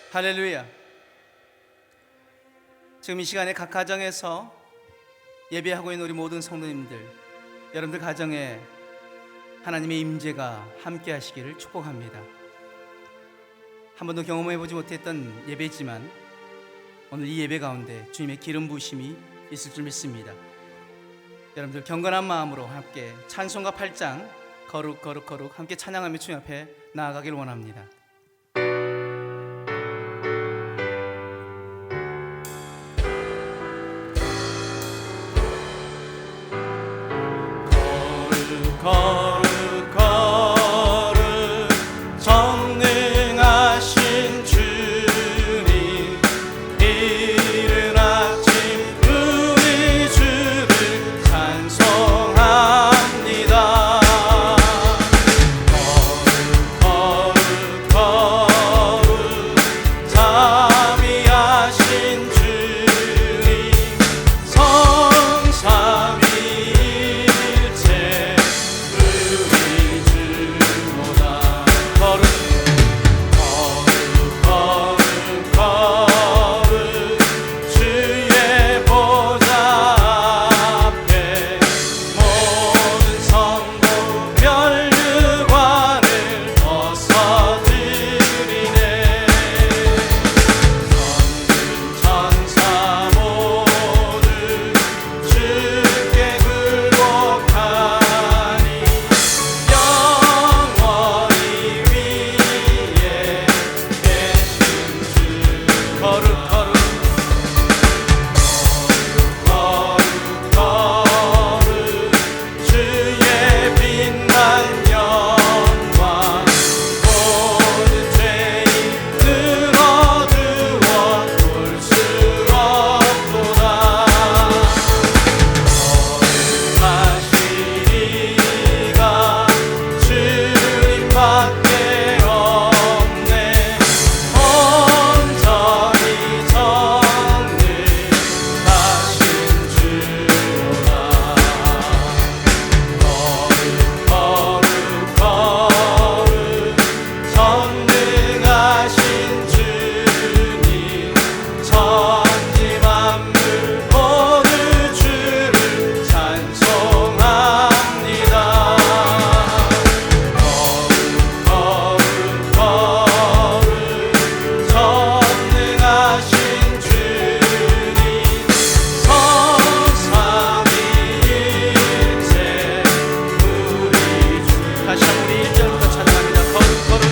할렐루야. 지금 이 시간에 각 가정에서 예배하고 있는 우리 모든 성도님들, 여러분들 가정에 하나님의 임재가 함께 하시기를 축복합니다. 한 번도 경험해보지 못했던 예배지만 오늘 이 예배 가운데 주님의 기름 부으심이 있을 줄 믿습니다. 여러분들 경건한 마음으로 함께 찬송가 8장 거룩 거룩 거룩 함께 찬양하며 주님 앞에 나아가길 원합니다. 거룩 거룩 전능하신 주님, 이른 아침 우리 주를 찬송합니다. 거룩 거룩 자비하신 주님, 성삼위일체 다시 한번 우리 1절부터 찬양합니다. 거룩 거룩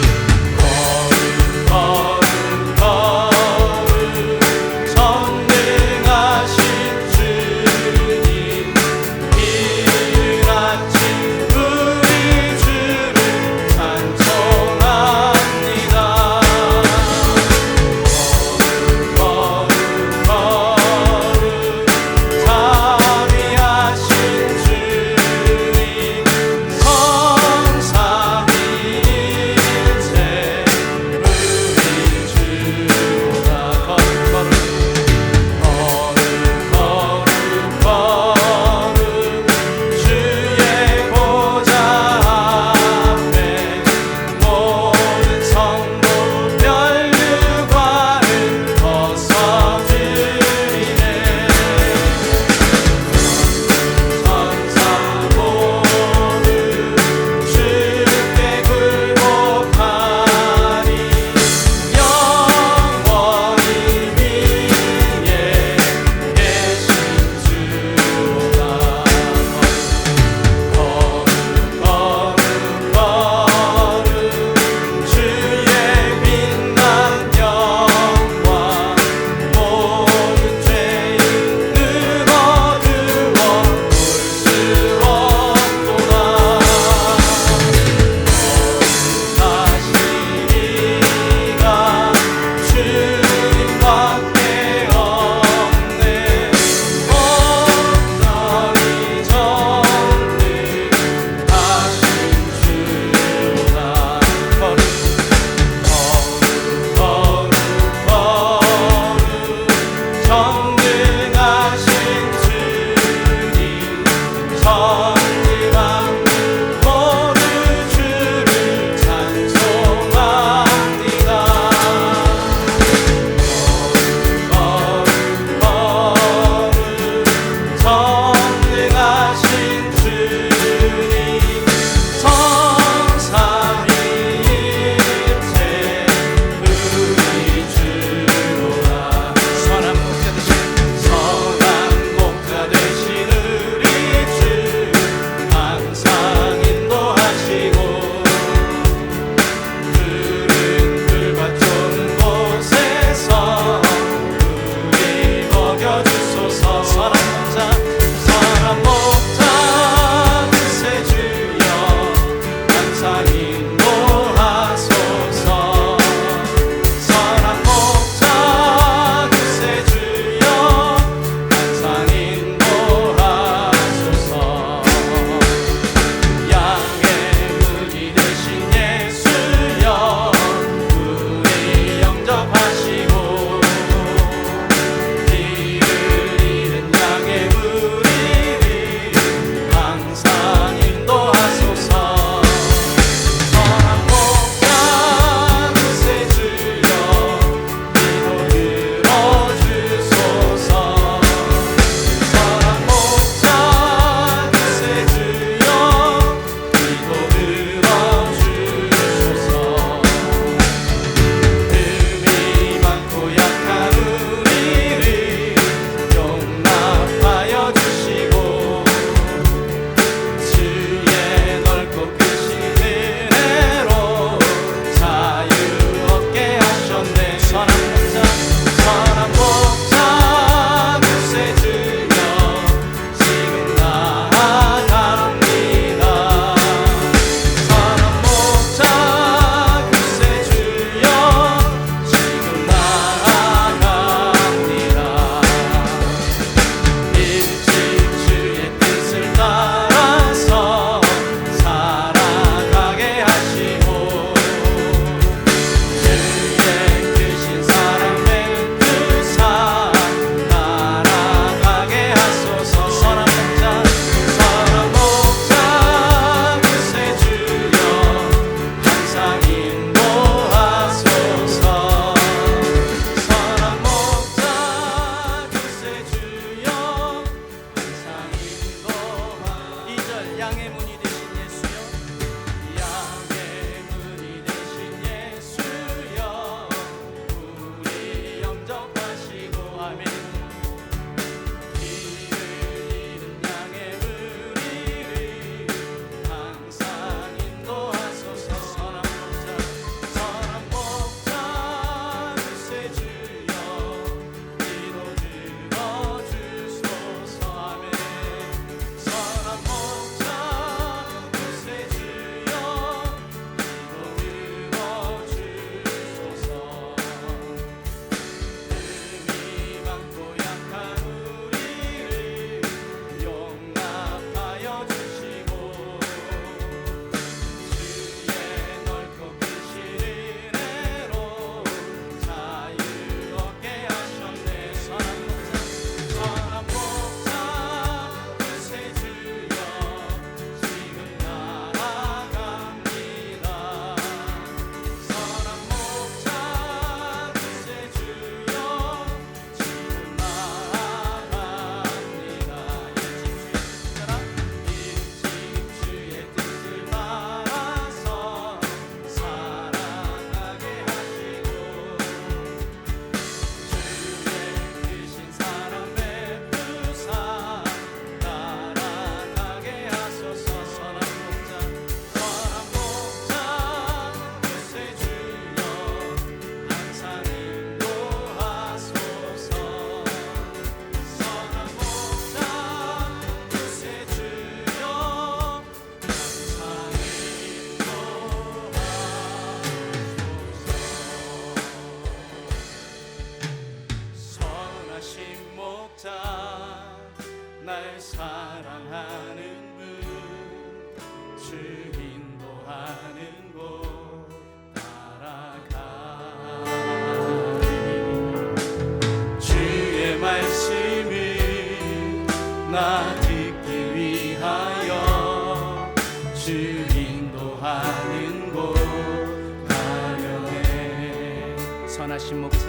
선하신 목자,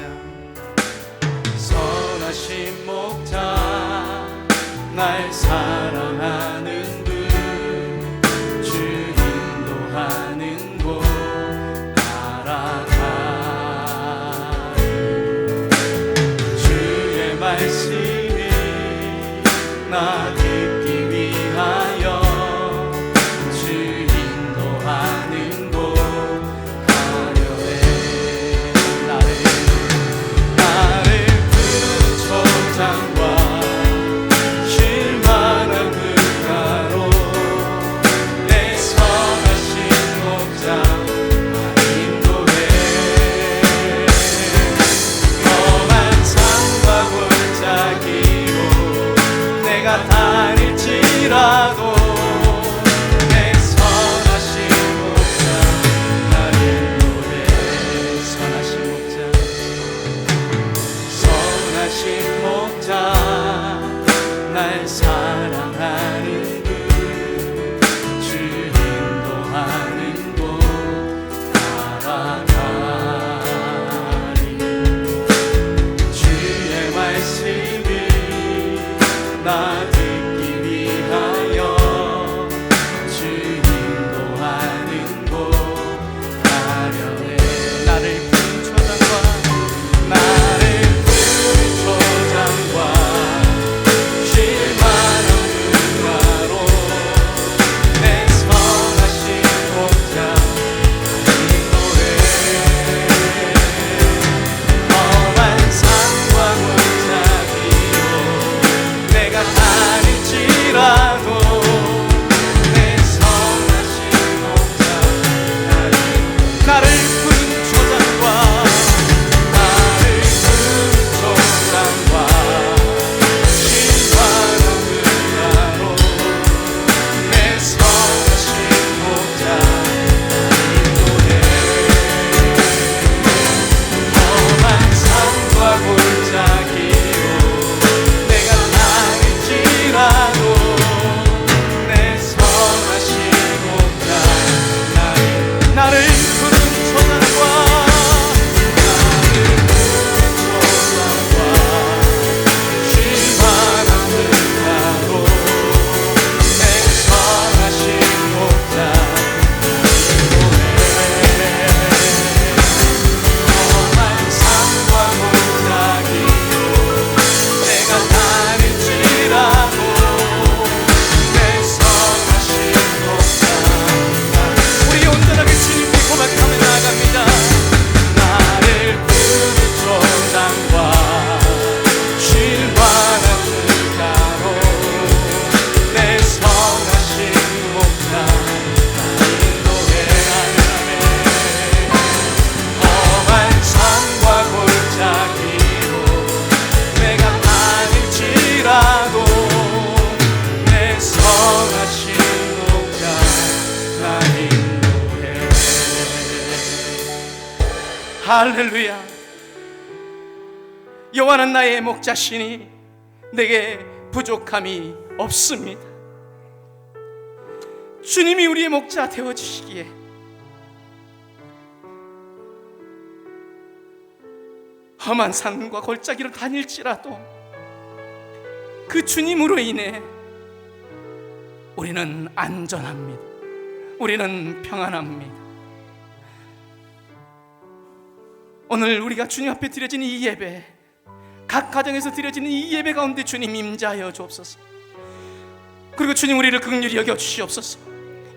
선하신 목자, 날 사랑하는 분, 주 인도하는 곳 따라가리. 주의 말씀이 나 듣기 위하여 주 인도하는 곳 가려해. 나를 푸른 초장과 쉴만한 물가로 내 선하신 목자 나 인도해. 험한 산과 골짜기로 내가 다닐지라도 내 선하신 목자 나 인도해. 선하신 목자, 선하신 목자, 날 사랑하는 분, 주 인도하는 곳 따라가리. 주의 말씀이 나 듣기 위하여 주 인도하는 곳 가려해. 나를 푸른 초장과 쉴만한 물가로 내 선하신 목자 인도해. 험한 산과 골짜기로 내가 다닐지라도 내 선하신 목자 나를 푸른 초장과 쉴만한 물가로 내 선하신 목자 인도해. 험한 산과 골짜기로 내가 다닐지라도 내 선하신 목자 나를 푸른 초장과 쉴만한 물가로 내 선하신 목자 인도해. 험한 산과 골짜기로 내가 다닐지라도 내 선하신 목자. 우리 온전하게 주님께 고백하며 나아갑니다. 나를 푸른 초장과 쉴만한 물가로 내 선하신 목자 인도해. 험한 산과 골짜기로 내가 다닐지라도 내 선하신 목자 나 인도해. 할렐루야. 여호와는 나의 목자시니 내게 부족함이 없습니다. 주님이 우리의 목자 되어주시기에 험한 산과 골짜기로 다닐지라도 그 주님으로 인해 우리는 안전합니다. 우리는 평안합니다. 오늘 우리가 주님 앞에 드려지는 이 예배, 각 가정에서 드려지는 이 예배 가운데 주님 임재하여 주옵소서. 그리고 주님 우리를 긍휼히 여겨 주시옵소서.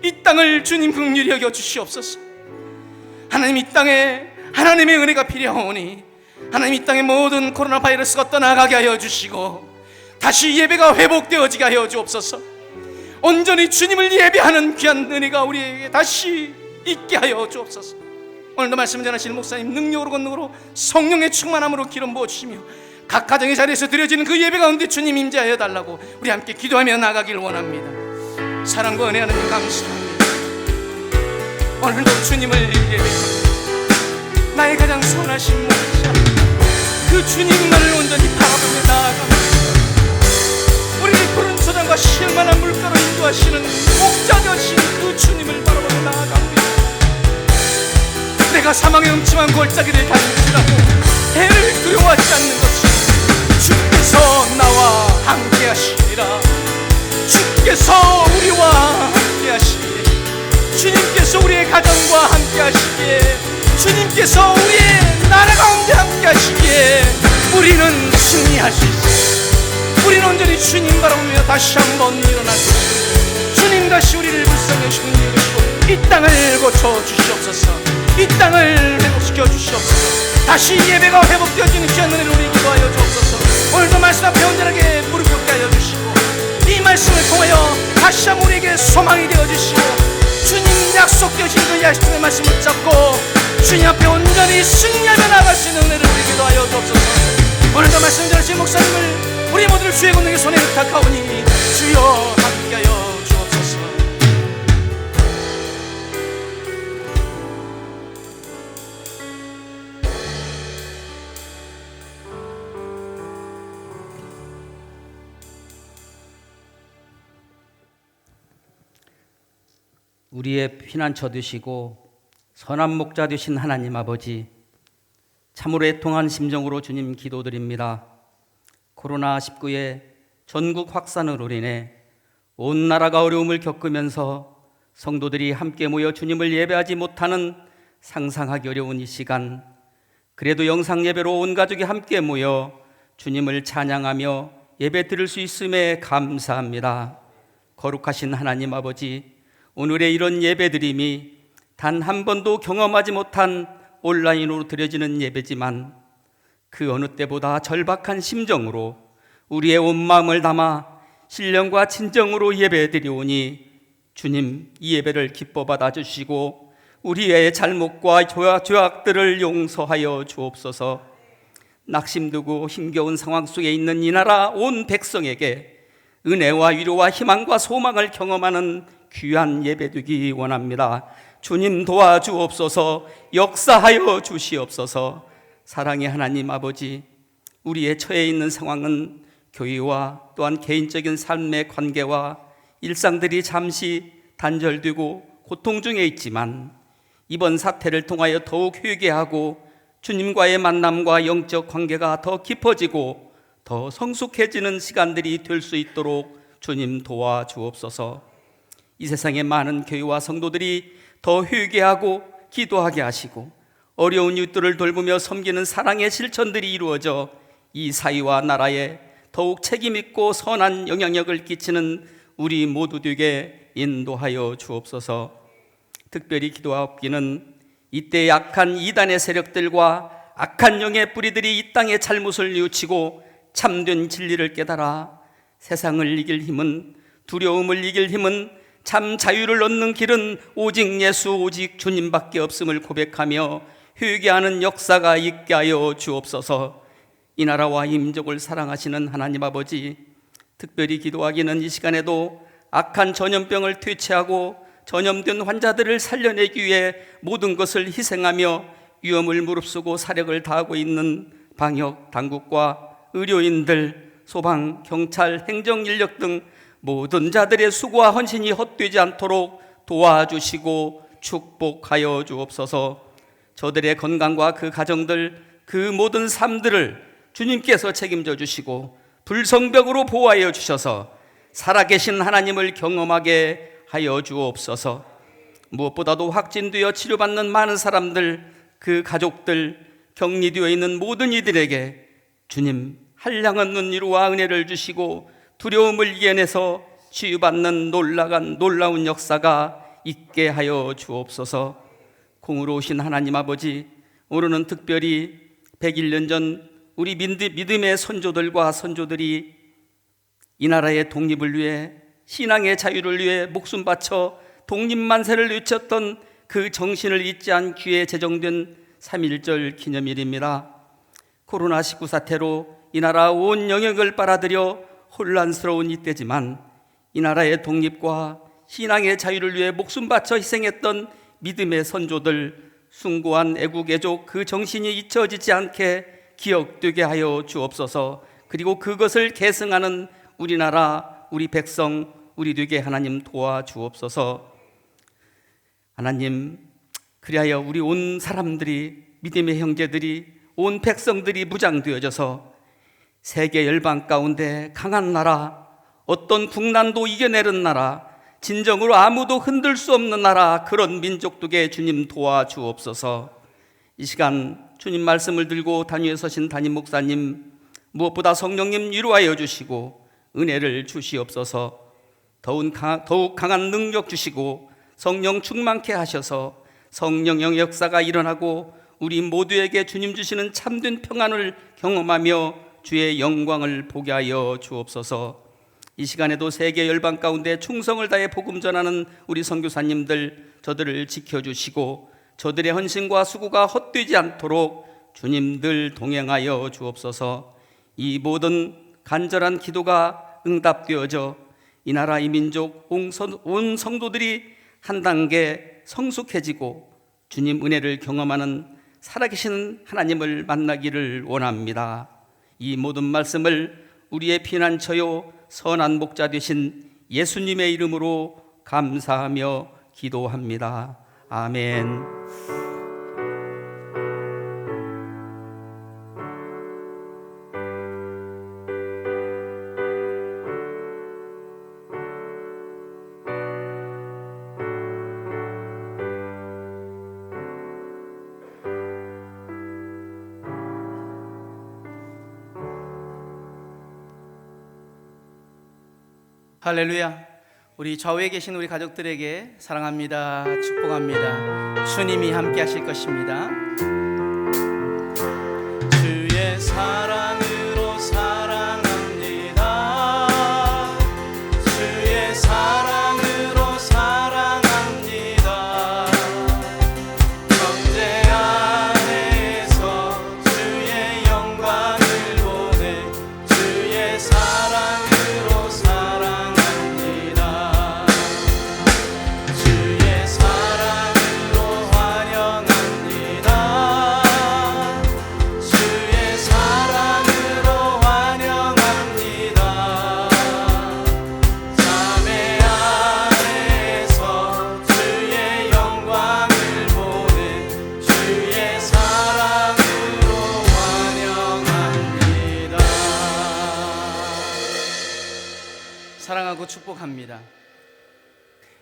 이 땅을 주님 긍휼히 여겨 주시옵소서. 하나님, 이 땅에 하나님의 은혜가 필요하오니 하나님, 이 땅의 모든 코로나 바이러스가 떠나가게 하여 주시고 다시 예배가 회복되어지게 하여 주옵소서. 온전히 주님을 예배하는 귀한 은혜가 우리에게 다시 있게 하여 주옵소서. 오늘도 말씀 전하시는 목사님 능력으로 권능으로 성령의 충만함으로 기름 부어주시며 각 가정의 자리에서 드려지는 그 예배 가운데 주님 임재하여 달라고 우리 함께 기도하며 나가길 원합니다. 사랑과 은혜 하나님 감사합니다. 오늘도 주님을 예배합니다. 나의 가장 선하신 목자, 그 주님만을 온전히 바라보며 나아갑니다. 우리를 푸른 초장과 쉴만한 물가로 인도하시는 목자 되신 그 주님을 바라보며 나아갑니다. 내 내가 사망의 음침한 골짜기를 달릴지라도 해를 두려워하지 않는 것이 주께서 나와 함께하시리라. 주께서 우리와 함께하시기에, 주님께서 우리의 가정과 함께하시기에, 주님께서 우리의 나라 가운데 함께하시기에 우리는 승리할 수 있습니다. 우리는 온전히 주님 바라보며 다시 한번 일어날 것입니다. 주님 다시 우리를 불쌍히 승리해 주시고 이 땅을 고쳐주시옵소서. 이 땅을 회복시켜 주시옵소서. 다시 예배가 회복되어지는 귀한 은혜를 우리 기도하여 주옵소서. 오늘도 말씀 앞에 온전하게 무릎 꿇게 하여 주시고 이 말씀을 통하여 다시 한번 우리에게 소망이 되어주시고 주님 약속되신 그 약속의 말씀 붙잡고 주님 앞에 온전히 승리하며 나아갈 수 있는 은혜를 우리 기도하여 주옵소서. 오늘도 말씀 전하신 목사님을 우리 모두를 주의 권능의 손에 의탁하오니 주여 함께하여 주옵소서. 우리의 피난처 되시고 선한 목자 되신 하나님 아버지, 참으로 애통한 심정으로 주님 기도드립니다. 코로나19의 전국 확산으로 인해 온 나라가 어려움을 겪으면서 성도들이 함께 모여 주님을 예배하지 못하는 상상하기 어려운 이 시간, 그래도 영상 예배로 온 가족이 함께 모여 주님을 찬양하며 예배 드릴 수 있음에 감사합니다. 거룩하신 하나님 아버지, 오늘의 이런 예배드림이 단 한 번도 경험하지 못한 온라인으로 드려지는 예배지만 그 어느 때보다 절박한 심정으로 우리의 온 마음을 담아 신령과 진정으로 예배드리오니 주님, 이 예배를 기뻐 받아주시고 우리의 잘못과 죄악들을 용서하여 주옵소서. 낙심되고 힘겨운 상황 속에 있는 이 나라 온 백성에게 은혜와 위로와 희망과 소망을 경험하는 귀한 예배되기 원합니다. 주님 도와주옵소서. 역사하여 주시옵소서. 사랑의 하나님 아버지, 우리의 처해 있는 상황은 교회와 또한 개인적인 삶의 관계와 일상들이 잠시 단절되고 고통 중에 있지만 이번 사태를 통하여 더욱 회개하고 주님과의 만남과 영적 관계가 더 깊어지고 더 성숙해지는 시간들이 될 수 있도록 주님 도와주옵소서. 이 세상의 많은 교회와 성도들이 더 회개하고 기도하게 하시고 어려운 이웃들을 돌보며 섬기는 사랑의 실천들이 이루어져 이 사회와 나라에 더욱 책임있고 선한 영향력을 끼치는 우리 모두 되게 인도하여 주옵소서. 특별히 기도하옵기는 이때 약한 이단의 세력들과 악한 영의 뿌리들이 이 땅의 잘못을 뉘우치고 참된 진리를 깨달아 세상을 이길 힘은, 두려움을 이길 힘은, 참 자유를 얻는 길은 오직 예수, 오직 주님밖에 없음을 고백하며 회개하는 역사가 있게 하여 주옵소서. 이 나라와 이 민족을 사랑하시는 하나님 아버지, 특별히 기도하기는 이 시간에도 악한 전염병을 퇴치하고 전염된 환자들을 살려내기 위해 모든 것을 희생하며 위험을 무릅쓰고 사력을 다하고 있는 방역 당국과 의료인들, 소방, 경찰, 행정인력 등 모든 자들의 수고와 헌신이 헛되지 않도록 도와주시고 축복하여 주옵소서. 저들의 건강과 그 가정들, 그 모든 삶들을 주님께서 책임져 주시고 불성벽으로 보호하여 주셔서 살아계신 하나님을 경험하게 하여 주옵소서. 무엇보다도 확진되어 치료받는 많은 사람들, 그 가족들, 격리되어 있는 모든 이들에게 주님 한량없는 위로와 은혜를 주시고 두려움을 이겨내서 치유받는 놀라운 역사가 있게 하여 주옵소서. 공으로 오신 하나님 아버지, 오늘은 특별히 101년 전 우리 믿음의 선조들과 선조들이 이 나라의 독립을 위해, 신앙의 자유를 위해 목숨 바쳐 독립만세를 외쳤던 그 정신을 잊지 않기에 제정된 3.1절 기념일입니다. 코로나19 사태로 이 나라 온 영역을 빨아들여 혼란스러운 이때지만 이 나라의 독립과 신앙의 자유를 위해 목숨 바쳐 희생했던 믿음의 선조들, 숭고한 애국애족 그 정신이 잊혀지지 않게 기억되게 하여 주옵소서. 그리고 그것을 계승하는 우리나라, 우리 백성, 우리 되게 하나님 도와주옵소서. 하나님, 그리하여 우리 온 사람들이, 믿음의 형제들이, 온 백성들이 무장되어져서 세계 열방 가운데 강한 나라, 어떤 국난도 이겨내는 나라, 진정으로 아무도 흔들 수 없는 나라, 그런 민족들에게 주님 도와주옵소서. 이 시간 주님 말씀을 들고 단위에 서신 담임 목사님, 무엇보다 성령님 위로하여 주시고 은혜를 주시옵소서. 더욱 강한 능력 주시고 성령 충만케 하셔서 성령의 역사가 일어나고 우리 모두에게 주님 주시는 참된 평안을 경험하며 주의 영광을 보게 하여 주옵소서. 이 시간에도 세계 열방 가운데 충성을 다해 복음 전하는 우리 선교사님들, 저들을 지켜주시고 저들의 헌신과 수고가 헛되지 않도록 주님들 동행하여 주옵소서. 이 모든 간절한 기도가 응답되어져 이 나라 이 민족 온 성도들이 한 단계 성숙해지고 주님 은혜를 경험하는 살아계신 하나님을 만나기를 원합니다. 이 모든 말씀을 우리의 피난처요 선한 목자 되신 예수님의 이름으로 감사하며 기도합니다. 아멘. 할렐루야. 우리 좌우에 계신 우리 가족들에게 사랑합니다, 축복합니다, 주님이 함께 하실 것입니다. 주의 사랑으로 사랑합니다. 주의 사랑으로 사랑합니다. 형제 안에서 주의 영광을 보내 주의 사랑으로 사랑합니다. 주의 사랑으로 환영합니다. 주의 사랑으로 환영합니다. 자매 안에서 주의 영광을 보내 주의 사랑으로 환영합니다. 사랑하고 축복합니다.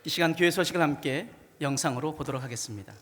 이 시간 교회 소식을 함께 영상으로 보도록 하겠습니다.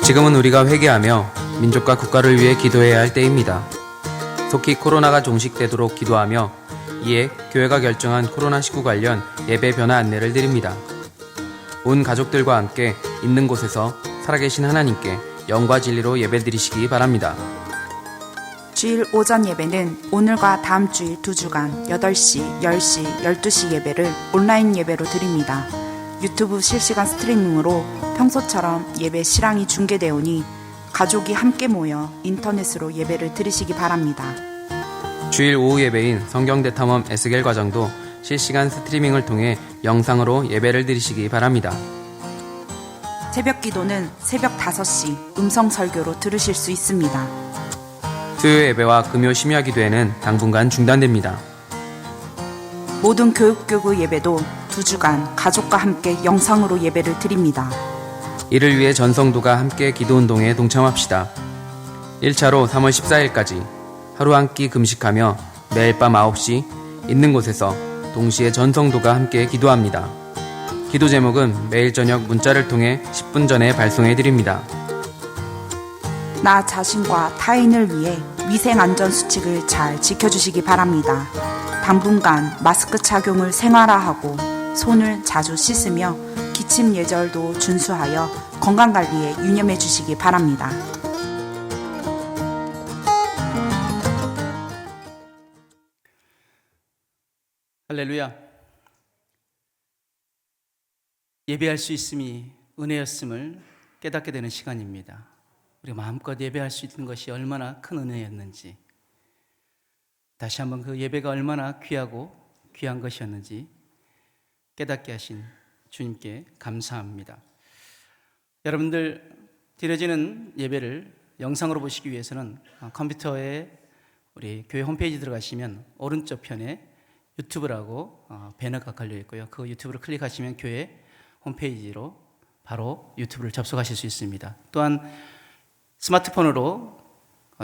지금은 우리가 회개하며 민족과 국가를 위해 기도해야 할 때입니다. 속히 코로나가 종식되도록 기도하며 이에 교회가 결정한 코로나19 관련 예배 변화 안내를 드립니다. 온 가족들과 함께 있는 곳에서 살아계신 하나님께 영과 진리로 예배드리시기 바랍니다. 주일 오전 예배는 오늘과 다음 주일 2주간 8시, 10시, 12시 예배를 온라인 예배로 드립니다. 유튜브 실시간 스트리밍으로 평소처럼 예배 실황이 중계되오니 가족이 함께 모여 인터넷으로 예배를 드리시기 바랍니다. 주일 오후 예배인 성경대탐험 에스겔 과정도 실시간 스트리밍을 통해 영상으로 예배를 드리시기 바랍니다. 새벽 기도는 새벽 5시 음성 설교로 들으실 수 있습니다. 수요 예배와 금요 심야 기도회는 당분간 중단됩니다. 모든 교육교구 예배도 2주간 가족과 함께 영상으로 예배를 드립니다. 이를 위해 전 성도가 함께 기도운동에 동참합시다. 1차로 3월 14일까지 하루 한 끼 금식하며 매일 밤 9시 있는 곳에서 동시에 전 성도가 함께 기도합니다. 기도 제목은 매일 저녁 문자를 통해 10분 전에 발송해 드립니다. 나 자신과 타인을 위해 위생안전수칙을 잘 지켜주시기 바랍니다. 당분간 마스크 착용을 생활화하고 손을 자주 씻으며 기침 예절도 준수하여 건강관리에 유념해 주시기 바랍니다. 할렐루야. 예배할 수 있음이 은혜였음을 깨닫게 되는 시간입니다. 우리가 마음껏 예배할 수 있는 것이 얼마나 큰 은혜였는지, 다시 한번 그 예배가 얼마나 귀하고 귀한 것이었는지 깨닫게 하신 주님께 감사합니다. 여러분들, 드려지는 예배를 영상으로 보시기 위해서는 컴퓨터에 우리 교회 홈페이지 들어가시면 오른쪽 편에 유튜브라고 배너가 걸려 있고요. 그 유튜브를 클릭하시면 교회 홈페이지로 바로 유튜브를 접속하실 수 있습니다. 또한 스마트폰으로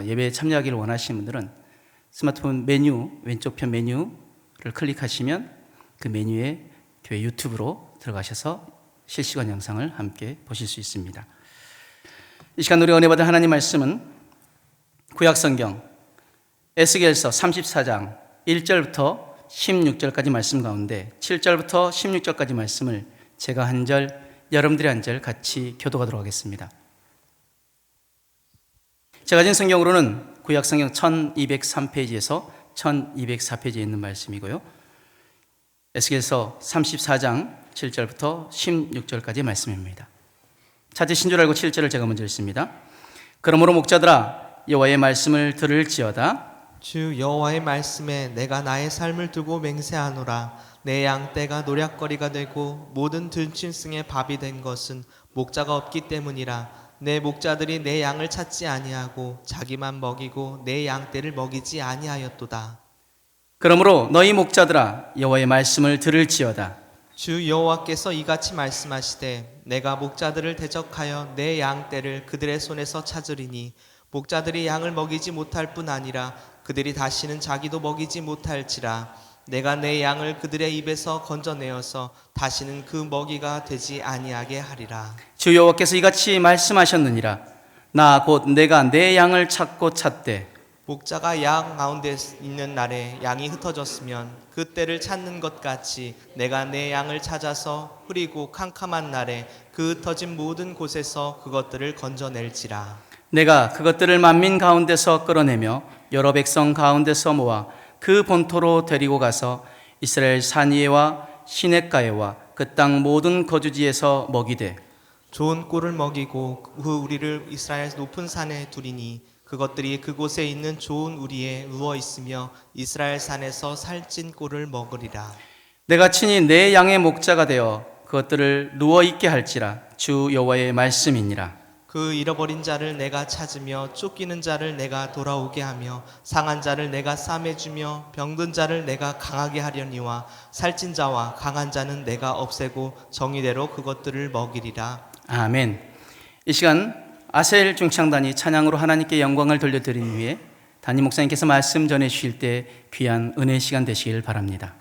예배에 참여하기를 원하시는 분들은 스마트폰 메뉴, 왼쪽 편 메뉴를 클릭하시면 그 메뉴에 교회 유튜브로 들어가셔서 실시간 영상을 함께 보실 수 있습니다. 이 시간 우리 은혜 받은 하나님 말씀은 구약성경 에스겔서 34장 1절부터 16절까지 말씀 가운데 7절부터 16절까지 말씀을 제가 한 절, 여러분들이 한 절 같이 교독하도록 하겠습니다. 제가 가진 성경으로는 구약성경 1203페이지에서 1204페이지에 있는 말씀이고요. 에스겔서 34장 7절부터 16절까지의 말씀입니다. 찾으신 줄 알고 7절을 제가 먼저 읽습니다. 그러므로 목자들아 여호와의 말씀을 들을지어다. 주 여호와의 말씀에 내가 나의 삶을 두고 맹세하노라. 내 양떼가 노략거리가 되고 모든 들짐승의 밥이 된 것은 목자가 없기 때문이라. 내 목자들이 내 양을 찾지 아니하고 자기만 먹이고 내 양떼를 먹이지 아니하였도다. 그러므로 너희 목자들아 여호와의 말씀을 들을지어다. 주 여호와께서 이같이 말씀하시되 내가 목자들을 대적하여 내 양떼를 그들의 손에서 찾으리니 목자들이 양을 먹이지 못할 뿐 아니라 그들이 다시는 자기도 먹이지 못할지라. 내가 내 양을 그들의 입에서 건져내어서 다시는 그 먹이가 되지 아니하게 하리라. 주 여호와께서 이같이 말씀하셨느니라. 나 곧 내가 내 양을 찾고 찾되 목자가 양 가운데 있는 날에 양이 흩어졌으면 그 때를 찾는 것 같이 내가 내 양을 찾아서 흐리고 캄캄한 날에 그 흩어진 모든 곳에서 그것들을 건져낼지라. 내가 그것들을 만민 가운데서 끌어내며 여러 백성 가운데서 모아 그 본토로 데리고 가서 이스라엘 산 위에와 시냇가에와 그 땅 모든 거주지에서 먹이되 좋은 꿀을 먹이고 그 우리를 이스라엘 높은 산에 두리니 그것들이 그곳에 있는 좋은 우리에 누워 있으며 이스라엘 산에서 살찐 꿀을 먹으리라. 내가 친히 내 양의 목자가 되어 그것들을 누워 있게 할지라. 주 여호와의 말씀이니라. 그 잃어버린 자를 내가 찾으며 쫓기는 자를 내가 돌아오게 하며 상한 자를 내가 싸매주며 병든 자를 내가 강하게 하려니와 살찐 자와 강한 자는 내가 없애고 정의대로 그것들을 먹이리라. 아멘. 이 시간 아셀 중창단이 찬양으로 하나님께 영광을 돌려드린 후에 담임 목사님께서 말씀 전해 주실 때 귀한 은혜의 시간 되시길 바랍니다.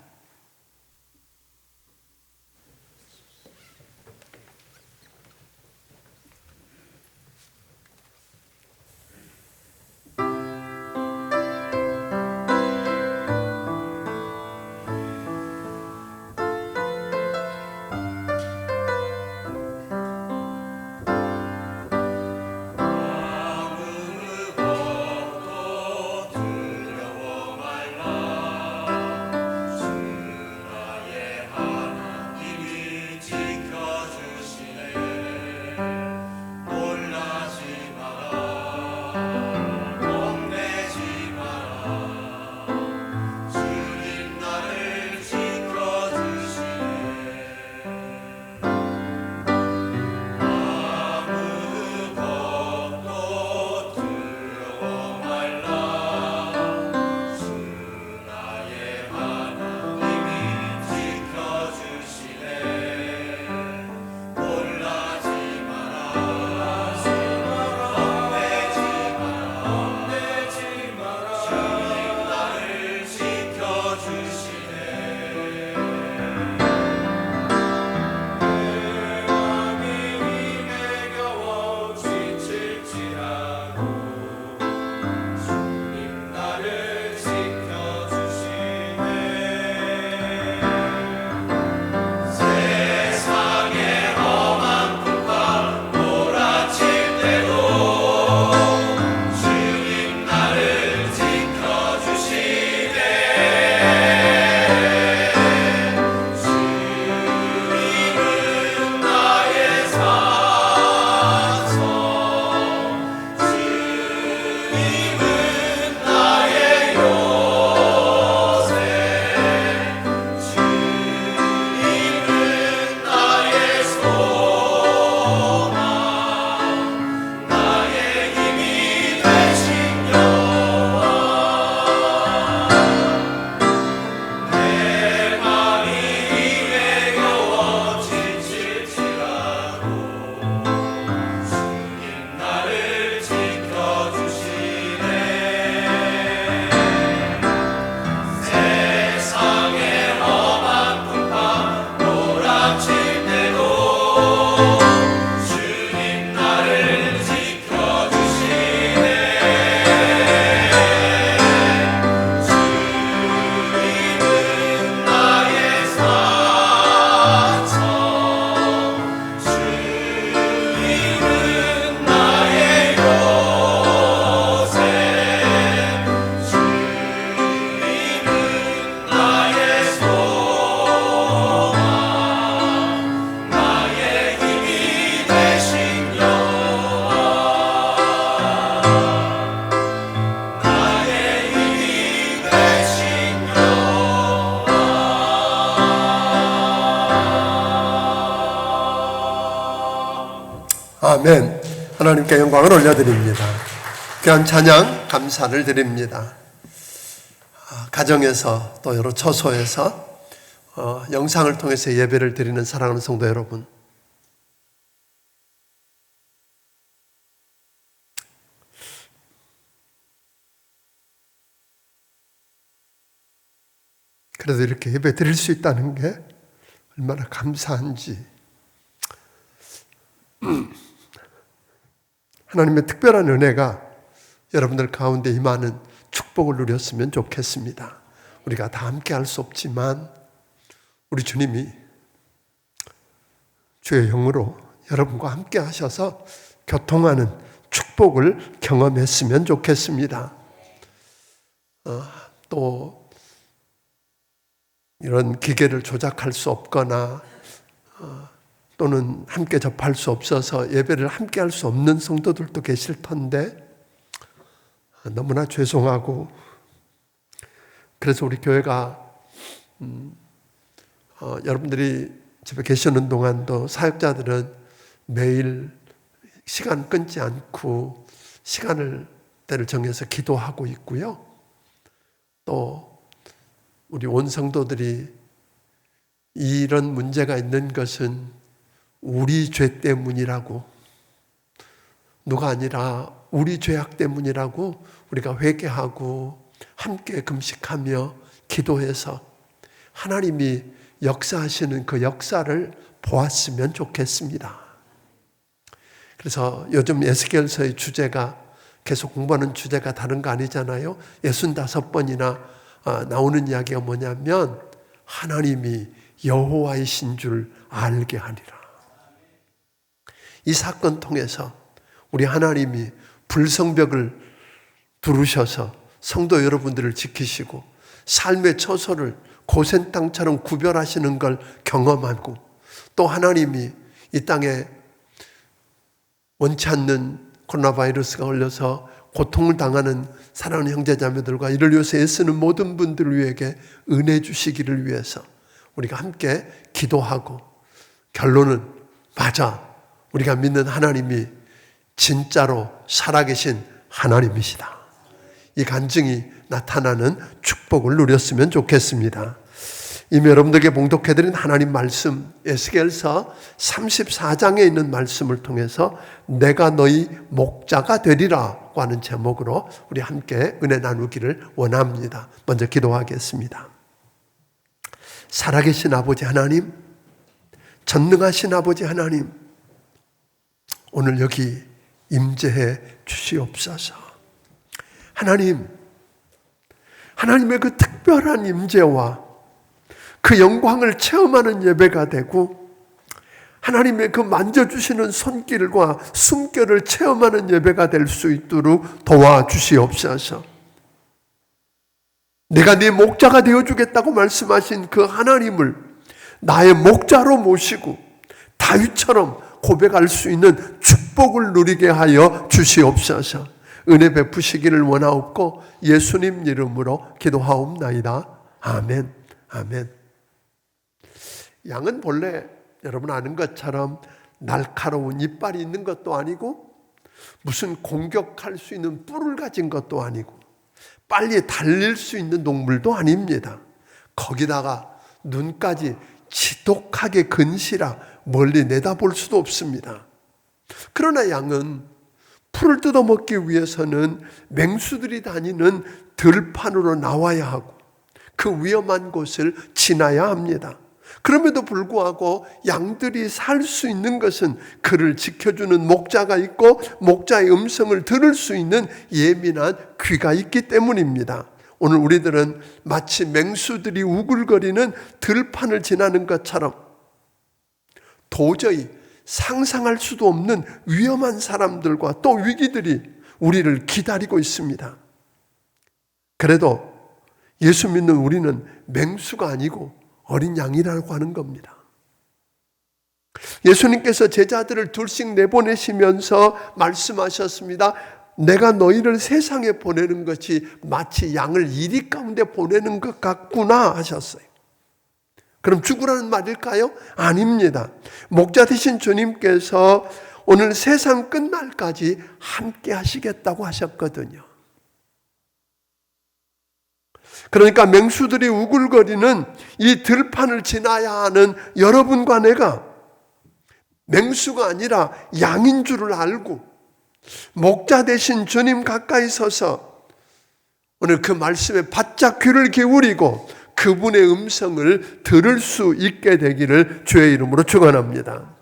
아멘. 하나님께 영광을 올려드립니다. 귀한 찬양 감사를 드립니다. 가정에서 또 여러 처소에서 영상을 통해서 예배를 드리는 사랑하는 성도 여러분, 그래도 이렇게 예배 드릴 수 있다는 게 얼마나 감사한지, 하나님의 특별한 은혜가 여러분들 가운데 임하는 축복을 누렸으면 좋겠습니다. 우리가 다 함께 할 수 없지만 우리 주님이 주의 영으로 여러분과 함께 하셔서 교통하는 축복을 경험했으면 좋겠습니다. 또 이런 기계를 조작할 수 없거나 또는 함께 접할 수 없어서 예배를 함께 할 수 없는 성도들도 계실 텐데 너무나 죄송하고, 그래서 우리 교회가 여러분들이 집에 계시는 동안도 사역자들은 매일 시간 끊지 않고 때를 정해서 기도하고 있고요. 또 우리 온 성도들이 이런 문제가 있는 것은 우리 죄 때문이라고, 누가 아니라 우리 죄악 때문이라고 우리가 회개하고 함께 금식하며 기도해서 하나님이 역사하시는 그 역사를 보았으면 좋겠습니다. 그래서 요즘 에스겔서의 주제가, 계속 공부하는 주제가 다른 거 아니잖아요. 65번이나 나오는 이야기가 뭐냐면 하나님이 여호와이신 줄 알게 하리라. 이 사건 통해서 우리 하나님이 불성벽을 두르셔서 성도 여러분들을 지키시고 삶의 처소를 고센 땅처럼 구별하시는 걸 경험하고, 또 하나님이 이 땅에 원치 않는 코로나 바이러스가 걸려서 고통을 당하는 사랑하는 형제자매들과 이를 위해서 애쓰는 모든 분들을 위해 은혜 주시기를 위해서 우리가 함께 기도하고, 결론은 맞아, 우리가 믿는 하나님이 진짜로 살아계신 하나님이시다, 이 간증이 나타나는 축복을 누렸으면 좋겠습니다. 이미 여러분들에게 봉독해드린 하나님 말씀, 에스겔서 34장에 있는 말씀을 통해서 내가 너희 목자가 되리라고 하는 제목으로 우리 함께 은혜 나누기를 원합니다. 먼저 기도하겠습니다. 살아계신 아버지 하나님, 전능하신 아버지 하나님, 오늘 여기 임재해 주시옵소서. 하나님의 그 특별한 임재와 그 영광을 체험하는 예배가 되고, 하나님의 그 만져주시는 손길과 숨결을 체험하는 예배가 될 수 있도록 도와주시옵소서. 내가 네 목자가 되어주겠다고 말씀하신 그 하나님을 나의 목자로 모시고 다윗처럼 고백할 수 있는 축복을 누리게 하여 주시옵소서. 은혜 베푸시기를 원하옵고 예수님 이름으로 기도하옵나이다. 아멘. 아멘. 양은 본래 여러분 아는 것처럼 날카로운 이빨이 있는 것도 아니고 무슨 공격할 수 있는 뿔을 가진 것도 아니고 빨리 달릴 수 있는 동물도 아닙니다. 거기다가 눈까지 지독하게 근시라 멀리 내다볼 수도 없습니다. 그러나 양은 풀을 뜯어먹기 위해서는 맹수들이 다니는 들판으로 나와야 하고 그 위험한 곳을 지나야 합니다. 그럼에도 불구하고 양들이 살 수 있는 것은 그를 지켜주는 목자가 있고 목자의 음성을 들을 수 있는 예민한 귀가 있기 때문입니다. 오늘 우리들은 마치 맹수들이 우글거리는 들판을 지나는 것처럼 도저히 상상할 수도 없는 위험한 사람들과 또 위기들이 우리를 기다리고 있습니다. 그래도 예수 믿는 우리는 맹수가 아니고 어린 양이라고 하는 겁니다. 예수님께서 제자들을 둘씩 내보내시면서 말씀하셨습니다. 내가 너희를 세상에 보내는 것이 마치 양을 이리 가운데 보내는 것 같구나 하셨어요. 그럼 죽으라는 말일까요? 아닙니다. 목자 되신 주님께서 오늘 세상 끝날까지 함께 하시겠다고 하셨거든요. 그러니까 맹수들이 우글거리는 이 들판을 지나야 하는 여러분과 내가 맹수가 아니라 양인 줄을 알고 목자 되신 주님 가까이 서서 오늘 그 말씀에 바짝 귀를 기울이고 그분의 음성을 들을 수 있게 되기를 주의 이름으로 축원합니다.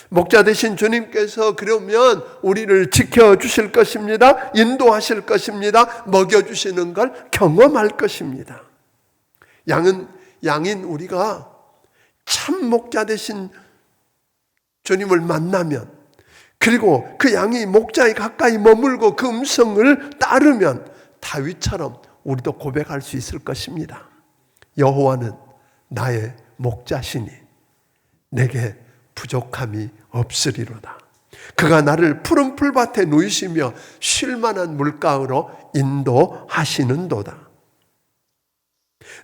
목자 되신 주님께서 그러면 우리를 지켜주실 것입니다. 인도하실 것입니다. 먹여주시는 걸 경험할 것입니다. 양인 우리가 참 목자 되신 주님을 만나면, 그리고 그 양이 목자에 가까이 머물고 그 음성을 따르면 다윗처럼 우리도 고백할 수 있을 것입니다. 여호와는 나의 목자시니 내게 부족함이 없으리로다. 그가 나를 푸른 풀밭에 누이시며 쉴만한 물가으로 인도하시는도다.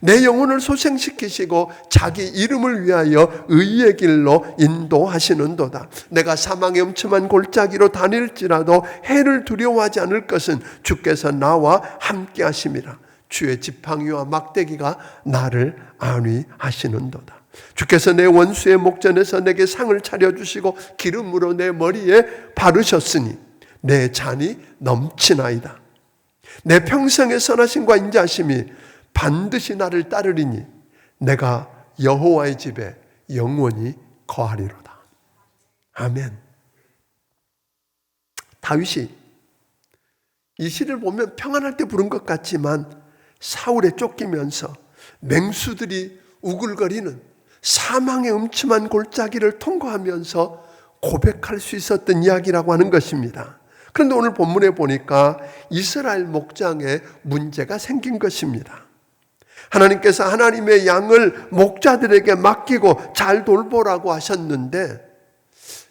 내 영혼을 소생시키시고 자기 이름을 위하여 의의 길로 인도하시는도다. 내가 사망의 음침한 골짜기로 다닐지라도 해를 두려워하지 않을 것은 주께서 나와 함께 하심이라. 주의 지팡이와 막대기가 나를 안위하시는도다. 주께서 내 원수의 목전에서 내게 상을 차려주시고 기름으로 내 머리에 바르셨으니 내 잔이 넘치나이다. 내 평생의 선하심과 인자하심이 반드시 나를 따르리니 내가 여호와의 집에 영원히 거하리로다. 아멘. 다윗이 이 시를 보면 평안할 때 부른 것 같지만 사울에 쫓기면서 맹수들이 우글거리는 사망의 음침한 골짜기를 통과하면서 고백할 수 있었던 이야기라고 하는 것입니다. 그런데 오늘 본문에 보니까 이스라엘 목장에 문제가 생긴 것입니다. 하나님께서 하나님의 양을 목자들에게 맡기고 잘 돌보라고 하셨는데,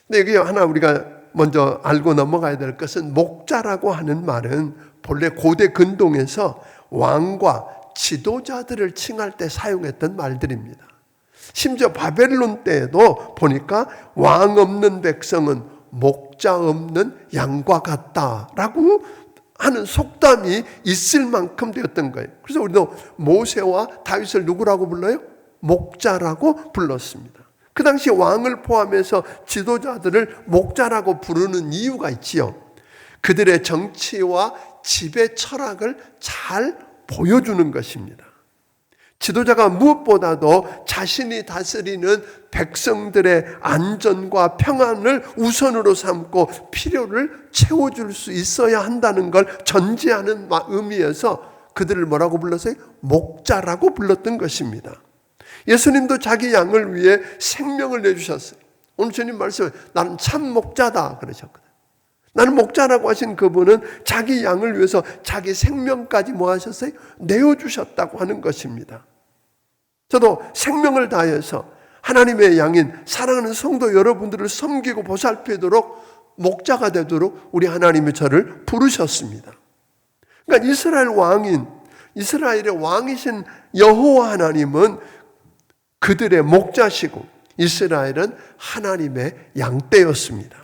근데 여기 하나 우리가 먼저 알고 넘어가야 될 것은 목자라고 하는 말은 본래 고대 근동에서 왕과 지도자들을 칭할 때 사용했던 말들입니다. 심지어 바벨론 때에도 보니까 왕 없는 백성은 목자 없는 양과 같다라고 하는 속담이 있을 만큼 되었던 거예요. 그래서 우리도 모세와 다윗을 누구라고 불러요? 목자라고 불렀습니다. 그 당시 왕을 포함해서 지도자들을 목자라고 부르는 이유가 있지요. 그들의 정치와 지배 철학을 잘 보여주는 것입니다. 지도자가 무엇보다도 자신이 다스리는 백성들의 안전과 평안을 우선으로 삼고 필요를 채워줄 수 있어야 한다는 걸 전제하는 의미에서 그들을 뭐라고 불렀어요? 목자라고 불렀던 것입니다. 예수님도 자기 양을 위해 생명을 내주셨어요. 오늘 주님 말씀에 나는 참 목자다 그러셨거든요. 나는 목자라고 하신 그분은 자기 양을 위해서 자기 생명까지 뭐 하셨어요? 내어주셨다고 하는 것입니다. 저도 생명을 다해서 하나님의 양인 사랑하는 성도 여러분들을 섬기고 보살피도록 목자가 되도록 우리 하나님이 저를 부르셨습니다. 그러니까 이스라엘의 왕이신 여호와 하나님은 그들의 목자시고 이스라엘은 하나님의 양떼였습니다.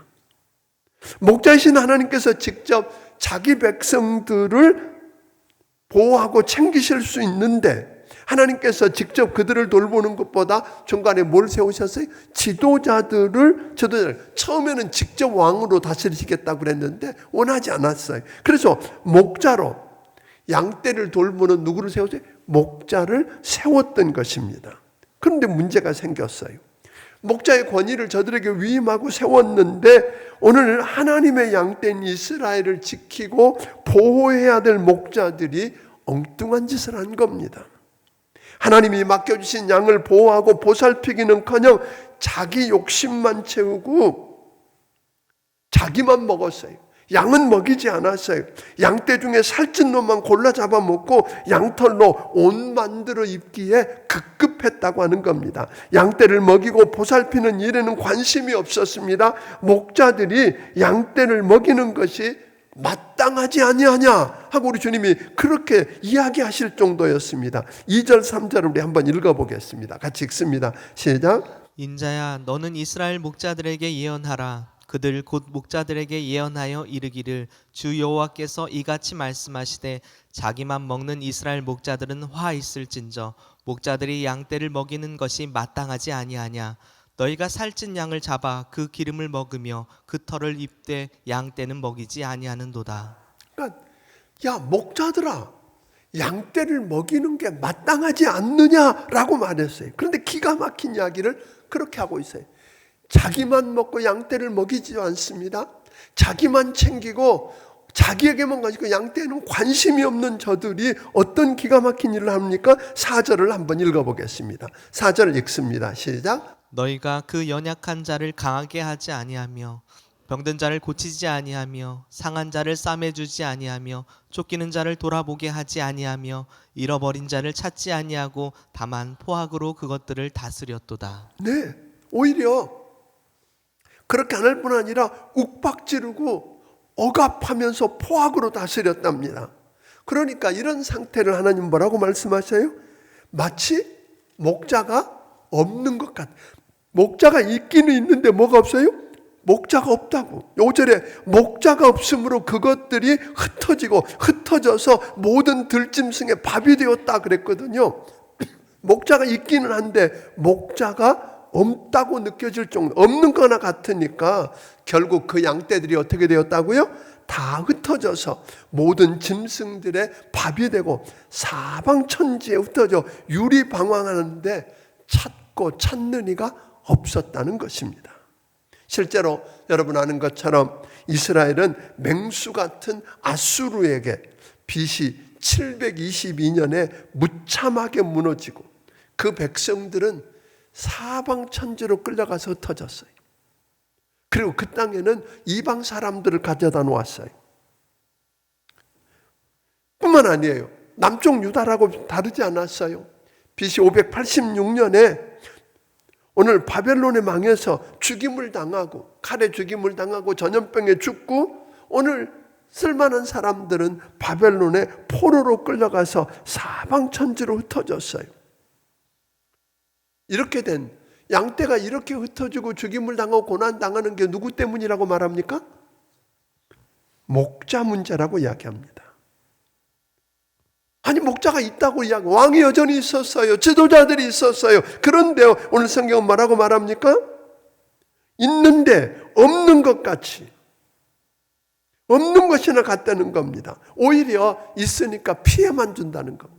목자이신 하나님께서 직접 자기 백성들을 보호하고 챙기실 수 있는데 하나님께서 직접 그들을 돌보는 것보다 중간에 뭘 세우셨어요? 지도자들을 처음에는 직접 왕으로 다스리시겠다고 그랬는데 원하지 않았어요. 그래서 목자로 양떼를 돌보는 누구를 세웠어요? 목자를 세웠던 것입니다. 그런데 문제가 생겼어요. 목자의 권위를 저들에게 위임하고 세웠는데 오늘 하나님의 양떼인 이스라엘을 지키고 보호해야 될 목자들이 엉뚱한 짓을 한 겁니다. 하나님이 맡겨주신 양을 보호하고 보살피기는커녕 자기 욕심만 채우고 자기만 먹었어요. 양은 먹이지 않았어요. 양떼 중에 살찐 놈만 골라 잡아먹고 양털로 옷 만들어 입기에 급급했다고 하는 겁니다. 양떼를 먹이고 보살피는 일에는 관심이 없었습니다. 목자들이 양떼를 먹이는 것이 마땅하지 아니하냐 하고 우리 주님이 그렇게 이야기하실 정도였습니다. 2절 3절을 우리 한번 읽어보겠습니다. 같이 읽습니다. 시작. 인자야 너는 이스라엘 목자들에게 예언하라. 그들 곧 목자들에게 예언하여 이르기를 주 여호와께서 이같이 말씀하시되 자기만 먹는 이스라엘 목자들은 화 있을진저 목자들이 양떼를 먹이는 것이 마땅하지 아니하냐. 너희가 살찐 양을 잡아 그 기름을 먹으며 그 털을 입되 양떼는 먹이지 아니하는도다. 그러니까 야 목자들아, 양떼를 먹이는 게 마땅하지 않느냐라고 말했어요. 그런데 기가 막힌 이야기를 그렇게 하고 있어요. 자기만 먹고 양떼를 먹이지 않습니다. 자기만 챙기고 자기에게만 가지고 양떼에는 관심이 없는 저들이 어떤 기가 막힌 일을 합니까? 4절을 한번 읽어보겠습니다. 4절 읽습니다. 시작. 너희가 그 연약한 자를 강하게 하지 아니하며 병든 자를 고치지 아니하며 상한 자를 싸매주지 아니하며 쫓기는 자를 돌아보게 하지 아니하며 잃어버린 자를 찾지 아니하고 다만 포악으로 그것들을 다스렸도다. 네, 오히려 그렇게 안 할 뿐 아니라 욱박지르고 억압하면서 포악으로 다스렸답니다. 그러니까 이런 상태를 하나님 뭐라고 말씀하셔요? 마치 목자가 없는 것 같아. 목자가 있기는 있는데 뭐가 없어요? 목자가 없다고. 5절에 목자가 없으므로 그것들이 흩어져서 모든 들짐승의 밥이 되었다 그랬거든요. 목자가 있기는 한데 목자가 없다고 느껴질 정도, 없는 거나 같으니까 결국 그 양떼들이 어떻게 되었다고요? 다 흩어져서 모든 짐승들의 밥이 되고 사방천지에 흩어져 유리방황하는데 찾고 찾는 이가 없었다는 것입니다. 실제로 여러분 아는 것처럼 이스라엘은 맹수 같은 아수르에게 BC 722년에 무참하게 무너지고 그 백성들은 사방천지로 끌려가서 흩어졌어요. 그리고 그 땅에는 이방 사람들을 가져다 놓았어요. 뿐만 아니에요. 남쪽 유다라고 다르지 않았어요. BC 586년에 오늘 바벨론의 망에서 죽임을 당하고 칼에 죽임을 당하고 전염병에 죽고 오늘 쓸만한 사람들은 바벨론의 포로로 끌려가서 사방천지로 흩어졌어요. 이렇게 된 양떼가 이렇게 흩어지고 죽임을 당하고 고난당하는 게 누구 때문이라고 말합니까? 목자 문제라고 이야기합니다. 아니 목자가 있다고 이야기, 왕이 여전히 있었어요. 지도자들이 있었어요. 그런데 오늘 성경은 뭐라고 말합니까? 있는데 없는 것 같이, 없는 것이나 같다는 겁니다. 오히려 있으니까 피해만 준다는 겁니다.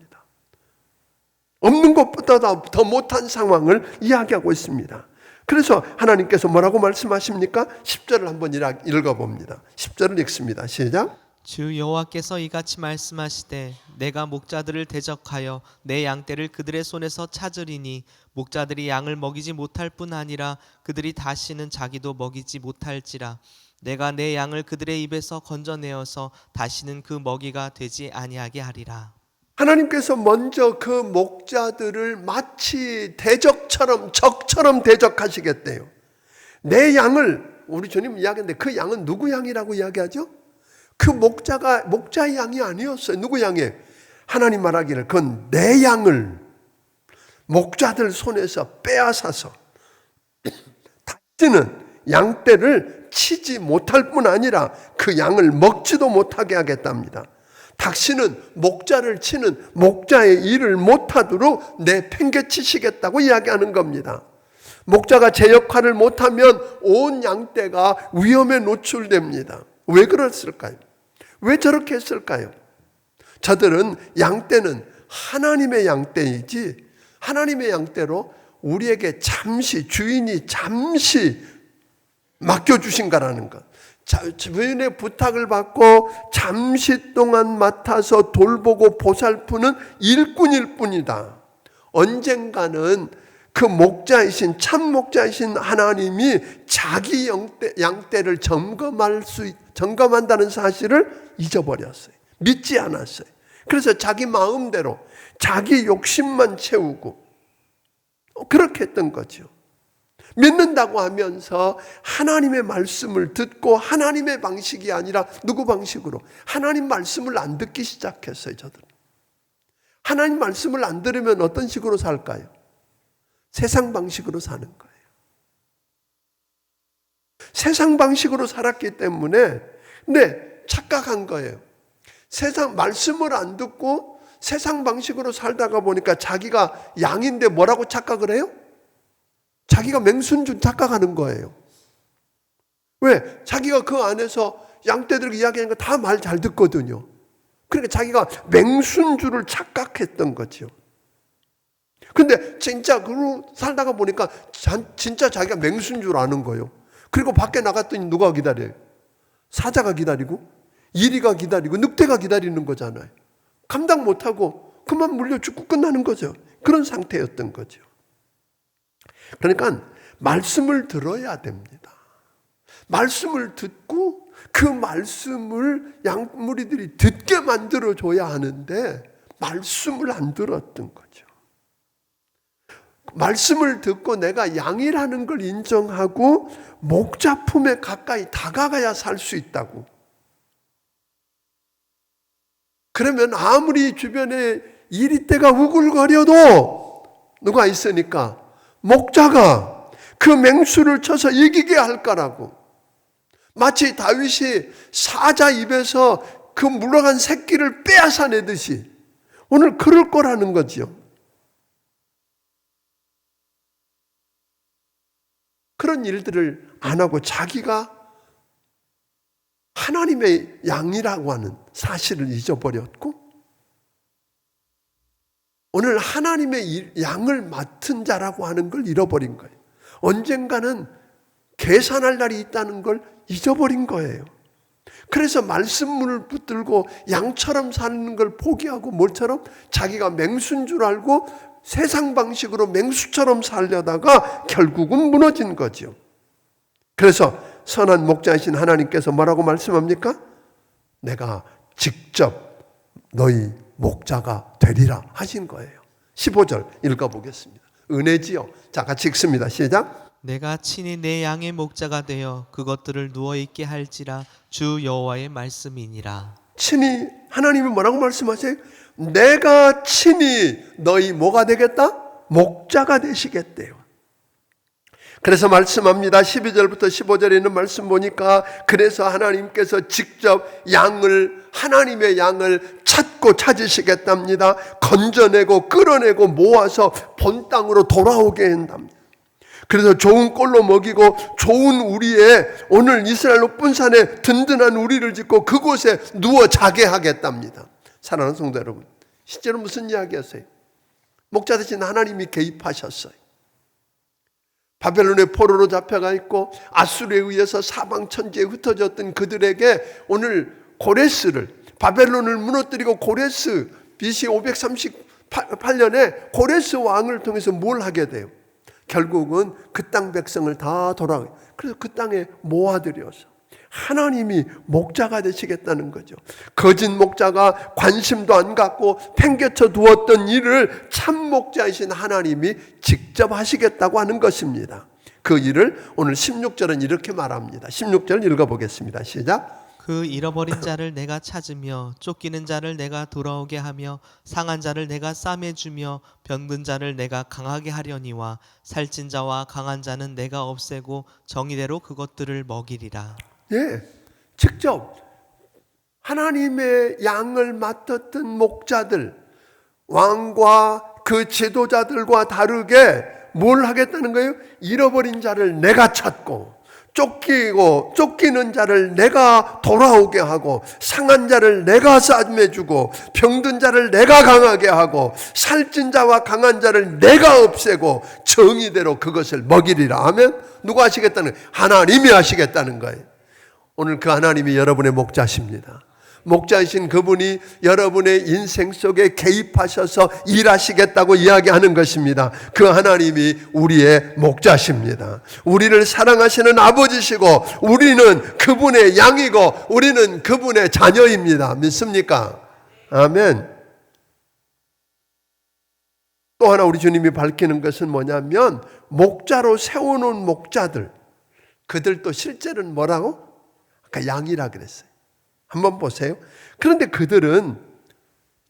없는 것보다 더 못한 상황을 이야기하고 있습니다. 그래서 하나님께서 뭐라고 말씀하십니까? 10절을 한번 읽어봅니다. 10절을 읽습니다. 시작. 주 여호와께서 이같이 말씀하시되 내가 목자들을 대적하여 내 양떼를 그들의 손에서 찾으리니 목자들이 양을 먹이지 못할 뿐 아니라 그들이 다시는 자기도 먹이지 못할지라. 내가 내 양을 그들의 입에서 건져내어서 다시는 그 먹이가 되지 아니하게 하리라. 하나님께서 먼저 그 목자들을 마치 대적처럼, 적처럼 대적하시겠대요. 내 양을, 우리 주님 이야기했는데 그 양은 누구 양이라고 이야기하죠? 그 목자가 목자의 양이 아니었어요. 누구 양이에요? 하나님 말하기를 그건 내 양을 목자들 손에서 빼앗아서 다시는 양떼를 치지 못할 뿐 아니라 그 양을 먹지도 못하게 하겠답니다. 당신은 목자를 치는 목자의 일을 못하도록 내팽개치시겠다고 이야기하는 겁니다. 목자가 제 역할을 못하면 온 양떼가 위험에 노출됩니다. 왜 그랬을까요? 왜 저렇게 했을까요? 저들은 양떼는 하나님의 양떼이지 하나님의 양떼로 우리에게 잠시, 주인이 잠시 맡겨주신 거라는 것. 주인의 부탁을 받고 잠시 동안 맡아서 돌보고 보살피는 일꾼일 뿐이다. 언젠가는 그 목자이신 참 목자이신 하나님이 자기 양떼를 점검한다는 사실을 잊어버렸어요. 믿지 않았어요. 그래서 자기 마음대로 자기 욕심만 채우고 그렇게 했던 거죠. 믿는다고 하면서 하나님의 말씀을 듣고 하나님의 방식이 아니라 누구 방식으로? 하나님 말씀을 안 듣기 시작했어요. 저들은. 하나님 말씀을 안 들으면 어떤 식으로 살까요? 세상 방식으로 사는 거예요. 세상 방식으로 살았기 때문에 근데 착각한 거예요. 세상 말씀을 안 듣고 세상 방식으로 살다가 보니까 자기가 양인데 뭐라고 착각을 해요? 자기가 맹수인 줄 착각하는 거예요. 왜? 자기가 그 안에서 양떼들에게 이야기하는 거 다 말 잘 듣거든요. 그러니까 자기가 맹수인 줄을 착각했던 거죠. 근데 진짜 그로 살다가 보니까 진짜 자기가 맹수인 줄 아는 거예요. 그리고 밖에 나갔더니 누가 기다려요? 사자가 기다리고 이리가 기다리고 늑대가 기다리는 거잖아요. 감당 못하고 그만 물려 죽고 끝나는 거죠. 그런 상태였던 거죠. 그러니까 말씀을 들어야 됩니다. 말씀을 듣고 그 말씀을 양무리들이 듣게 만들어줘야 하는데 말씀을 안 들었던 거죠. 말씀을 듣고 내가 양이라는 걸 인정하고 목자 품에 가까이 다가가야 살 수 있다고. 그러면 아무리 주변에 이리떼가 우글거려도 누가 있으니까 목자가 그 맹수를 쳐서 이기게 할 거라고. 마치 다윗이 사자 입에서 그 물러간 새끼를 빼앗아내듯이 오늘 그럴 거라는 거죠. 그런 일들을 안 하고 자기가 하나님의 양이라고 하는 사실을 잊어버렸고 오늘 하나님의 양을 맡은 자라고 하는 걸 잃어버린 거예요. 언젠가는 계산할 날이 있다는 걸 잊어버린 거예요. 그래서 말씀문을 붙들고 양처럼 사는 걸 포기하고 뭘처럼 자기가 맹수인 줄 알고 세상 방식으로 맹수처럼 살려다가 결국은 무너진 거죠. 그래서 선한 목자이신 하나님께서 뭐라고 말씀합니까? 내가 직접 너희 목자가 되리라 하신 거예요. 15절 읽어보겠습니다. 은혜지요. 자, 같이 읽습니다. 시작. 내가 친히 내 양의 목자가 되어 그것들을 누워있게 할지라 주 여호와의 말씀이니라. 친히 하나님이 뭐라고 말씀하세요? 내가 친히 너희 뭐가 되겠다? 목자가 되시겠대요. 그래서 말씀합니다. 12절부터 15절에 있는 말씀 보니까 그래서 하나님께서 직접 하나님의 양을 찾고 찾으시겠답니다. 건져내고 끌어내고 모아서 본 땅으로 돌아오게 한답니다. 그래서 좋은 꼴로 먹이고 좋은 우리에 오늘 이스라엘 높은 산에 든든한 우리를 짓고 그곳에 누워 자게 하겠답니다. 사랑하는 성도 여러분, 실제로 무슨 이야기였어요? 목자 되신 하나님이 개입하셨어요. 바벨론의 포로로 잡혀가 있고 아수르에 의해서 사방천지에 흩어졌던 그들에게 오늘 고레스를 바벨론을 무너뜨리고 고레스 BC 538년에 고레스 왕을 통해서 뭘 하게 돼요? 결국은 그 땅 백성을 다 돌아가요. 그래서 그 땅에 모아들여서 하나님이 목자가 되시겠다는 거죠. 거짓 목자가 관심도 안 갖고 팽개쳐 두었던 일을 참 목자이신 하나님이 직접 하시겠다고 하는 것입니다. 그 일을 오늘 16절은 이렇게 말합니다. 16절 읽어보겠습니다. 시작. 그 잃어버린 자를 내가 찾으며 쫓기는 자를 내가 돌아오게 하며 상한 자를 내가 싸매주며 병든 자를 내가 강하게 하려니와 살찐 자와 강한 자는 내가 없애고 정의대로 그것들을 먹이리라. 예, 직접 하나님의 양을 맡았던 목자들, 왕과 그 지도자들과 다르게 뭘 하겠다는 거예요? 잃어버린 자를 내가 찾고 쫓기는 자를 내가 돌아오게 하고 상한 자를 내가 싸매주고 병든 자를 내가 강하게 하고 살찐 자와 강한 자를 내가 없애고 정의대로 그것을 먹이리라 하면 누가 하시겠다는 거예요? 하나님이 하시겠다는 거예요. 오늘 그 하나님이 여러분의 목자십니다. 목자이신 그분이 여러분의 인생 속에 개입하셔서 일하시겠다고 이야기하는 것입니다. 그 하나님이 우리의 목자십니다. 우리를 사랑하시는 아버지시고 우리는 그분의 양이고 우리는 그분의 자녀입니다. 믿습니까? 아멘. 또 하나 우리 주님이 밝히는 것은 뭐냐면 목자로 세워놓은 목자들, 그들도 실제로는 뭐라고? 아까 양이라 그랬어요. 한번 보세요. 그런데 그들은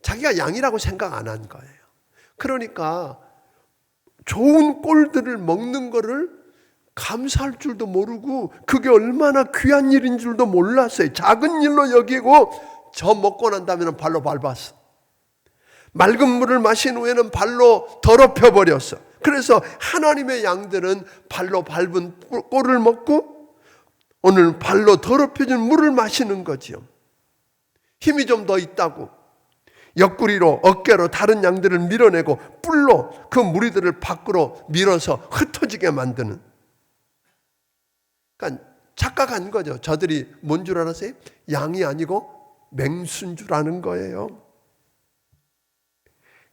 자기가 양이라고 생각 안 한 거예요. 그러니까 좋은 꼴들을 먹는 거를 감사할 줄도 모르고 그게 얼마나 귀한 일인 줄도 몰랐어요. 작은 일로 여기고 저 먹고 난 다음에는 발로 밟았어. 맑은 물을 마신 후에는 발로 더럽혀 버렸어. 그래서 하나님의 양들은 발로 밟은 꼴을 먹고 오늘 발로 더럽혀진 물을 마시는 거지요. 힘이 좀 더 있다고 옆구리로 어깨로 다른 양들을 밀어내고 뿔로 그 무리들을 밖으로 밀어서 흩어지게 만드는, 그러니까 착각한 거죠. 저들이 뭔 줄 알았어요? 양이 아니고 맹수인 줄 아는 거예요.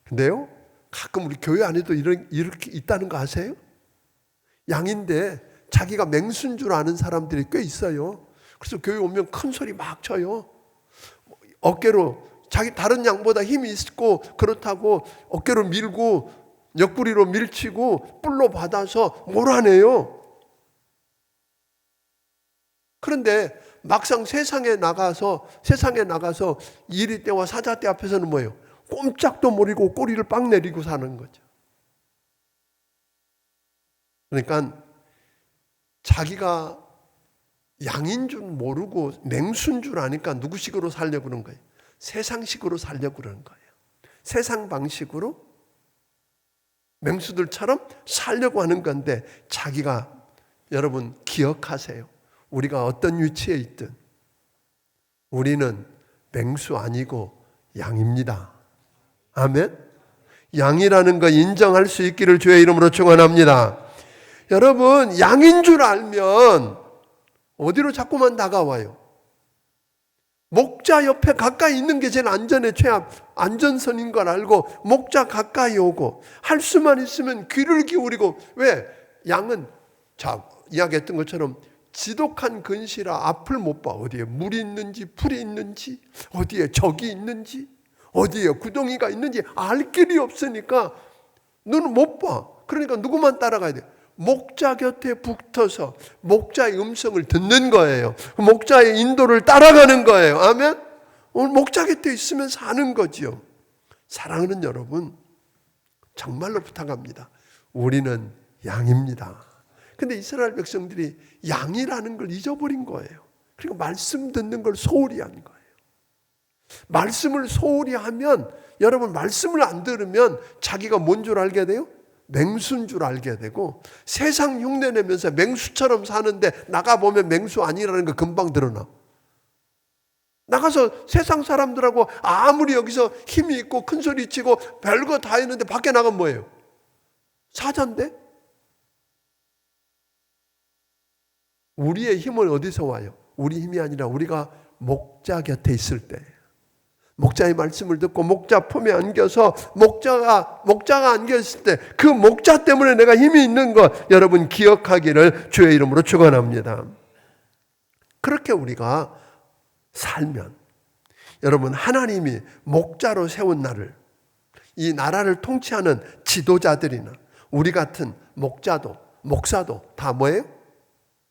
근데요, 가끔 우리 교회 안에도 이렇게 있다는 거 아세요? 양인데 자기가 맹수인 줄 아는 사람들이 꽤 있어요. 그래서 교회 오면 큰 소리 막 쳐요. 어깨로 자기 다른 양보다 힘이 있고 그렇다고 어깨로 밀고 옆구리로 밀치고 뿔로 받아서 몰아내요. 그런데 막상 세상에 나가서 이리 때와 사자 때 앞에서는 뭐예요? 꼼짝도 모르고 꼬리를 빵 내리고 사는 거죠. 그러니까 자기가 양인 줄 모르고 맹수인 줄 아니까 누구식으로 살려고 그런 거예요? 세상식으로 살려고 그러는 거예요. 세상 방식으로 맹수들처럼 살려고 하는 건데, 자기가, 여러분 기억하세요. 우리가 어떤 위치에 있든 우리는 맹수 아니고 양입니다. 아멘. 양이라는 거 인정할 수 있기를 주의 이름으로 축원합니다. 여러분, 양인 줄 알면 어디로 자꾸만 다가와요? 목자 옆에 가까이 있는 게 제일 안전의 최악, 안전선인 걸 알고 목자 가까이 오고 할 수만 있으면 귀를 기울이고. 왜? 양은 이야기했던 것처럼 지독한 근시라 앞을 못 봐. 어디에 물이 있는지 풀이 있는지 어디에 적이 있는지 어디에 구덩이가 있는지 알 길이 없으니까 눈은 못 봐. 그러니까 누구만 따라가야 돼? 목자 곁에 붙어서 목자의 음성을 듣는 거예요. 목자의 인도를 따라가는 거예요. 아멘? 오늘 목자 곁에 있으면 사는 거지요. 사랑하는 여러분, 정말로 부탁합니다. 우리는 양입니다. 근데 이스라엘 백성들이 양이라는 걸 잊어버린 거예요. 그리고 말씀 듣는 걸 소홀히 한 거예요. 말씀을 소홀히 하면, 여러분 말씀을 안 들으면 자기가 뭔 줄 알게 돼요? 맹수인 줄 알게 되고, 세상 흉내내면서 맹수처럼 사는데 나가보면 맹수 아니라는 거 금방 드러나. 나가서 세상 사람들하고 아무리 여기서 힘이 있고 큰 소리 치고 별거 다 했는데 밖에 나가면 뭐예요? 사자인데? 우리의 힘은 어디서 와요? 우리 힘이 아니라 우리가 목자 곁에 있을 때, 목자의 말씀을 듣고 목자 품에 안겨서 목자가 안겨있을 때 그 목자 때문에 내가 힘이 있는 것, 여러분 기억하기를 주의 이름으로 축원합니다. 그렇게 우리가 살면, 여러분 하나님이 목자로 세운 나를, 이 나라를 통치하는 지도자들이나 우리 같은 목사도 다 뭐예요?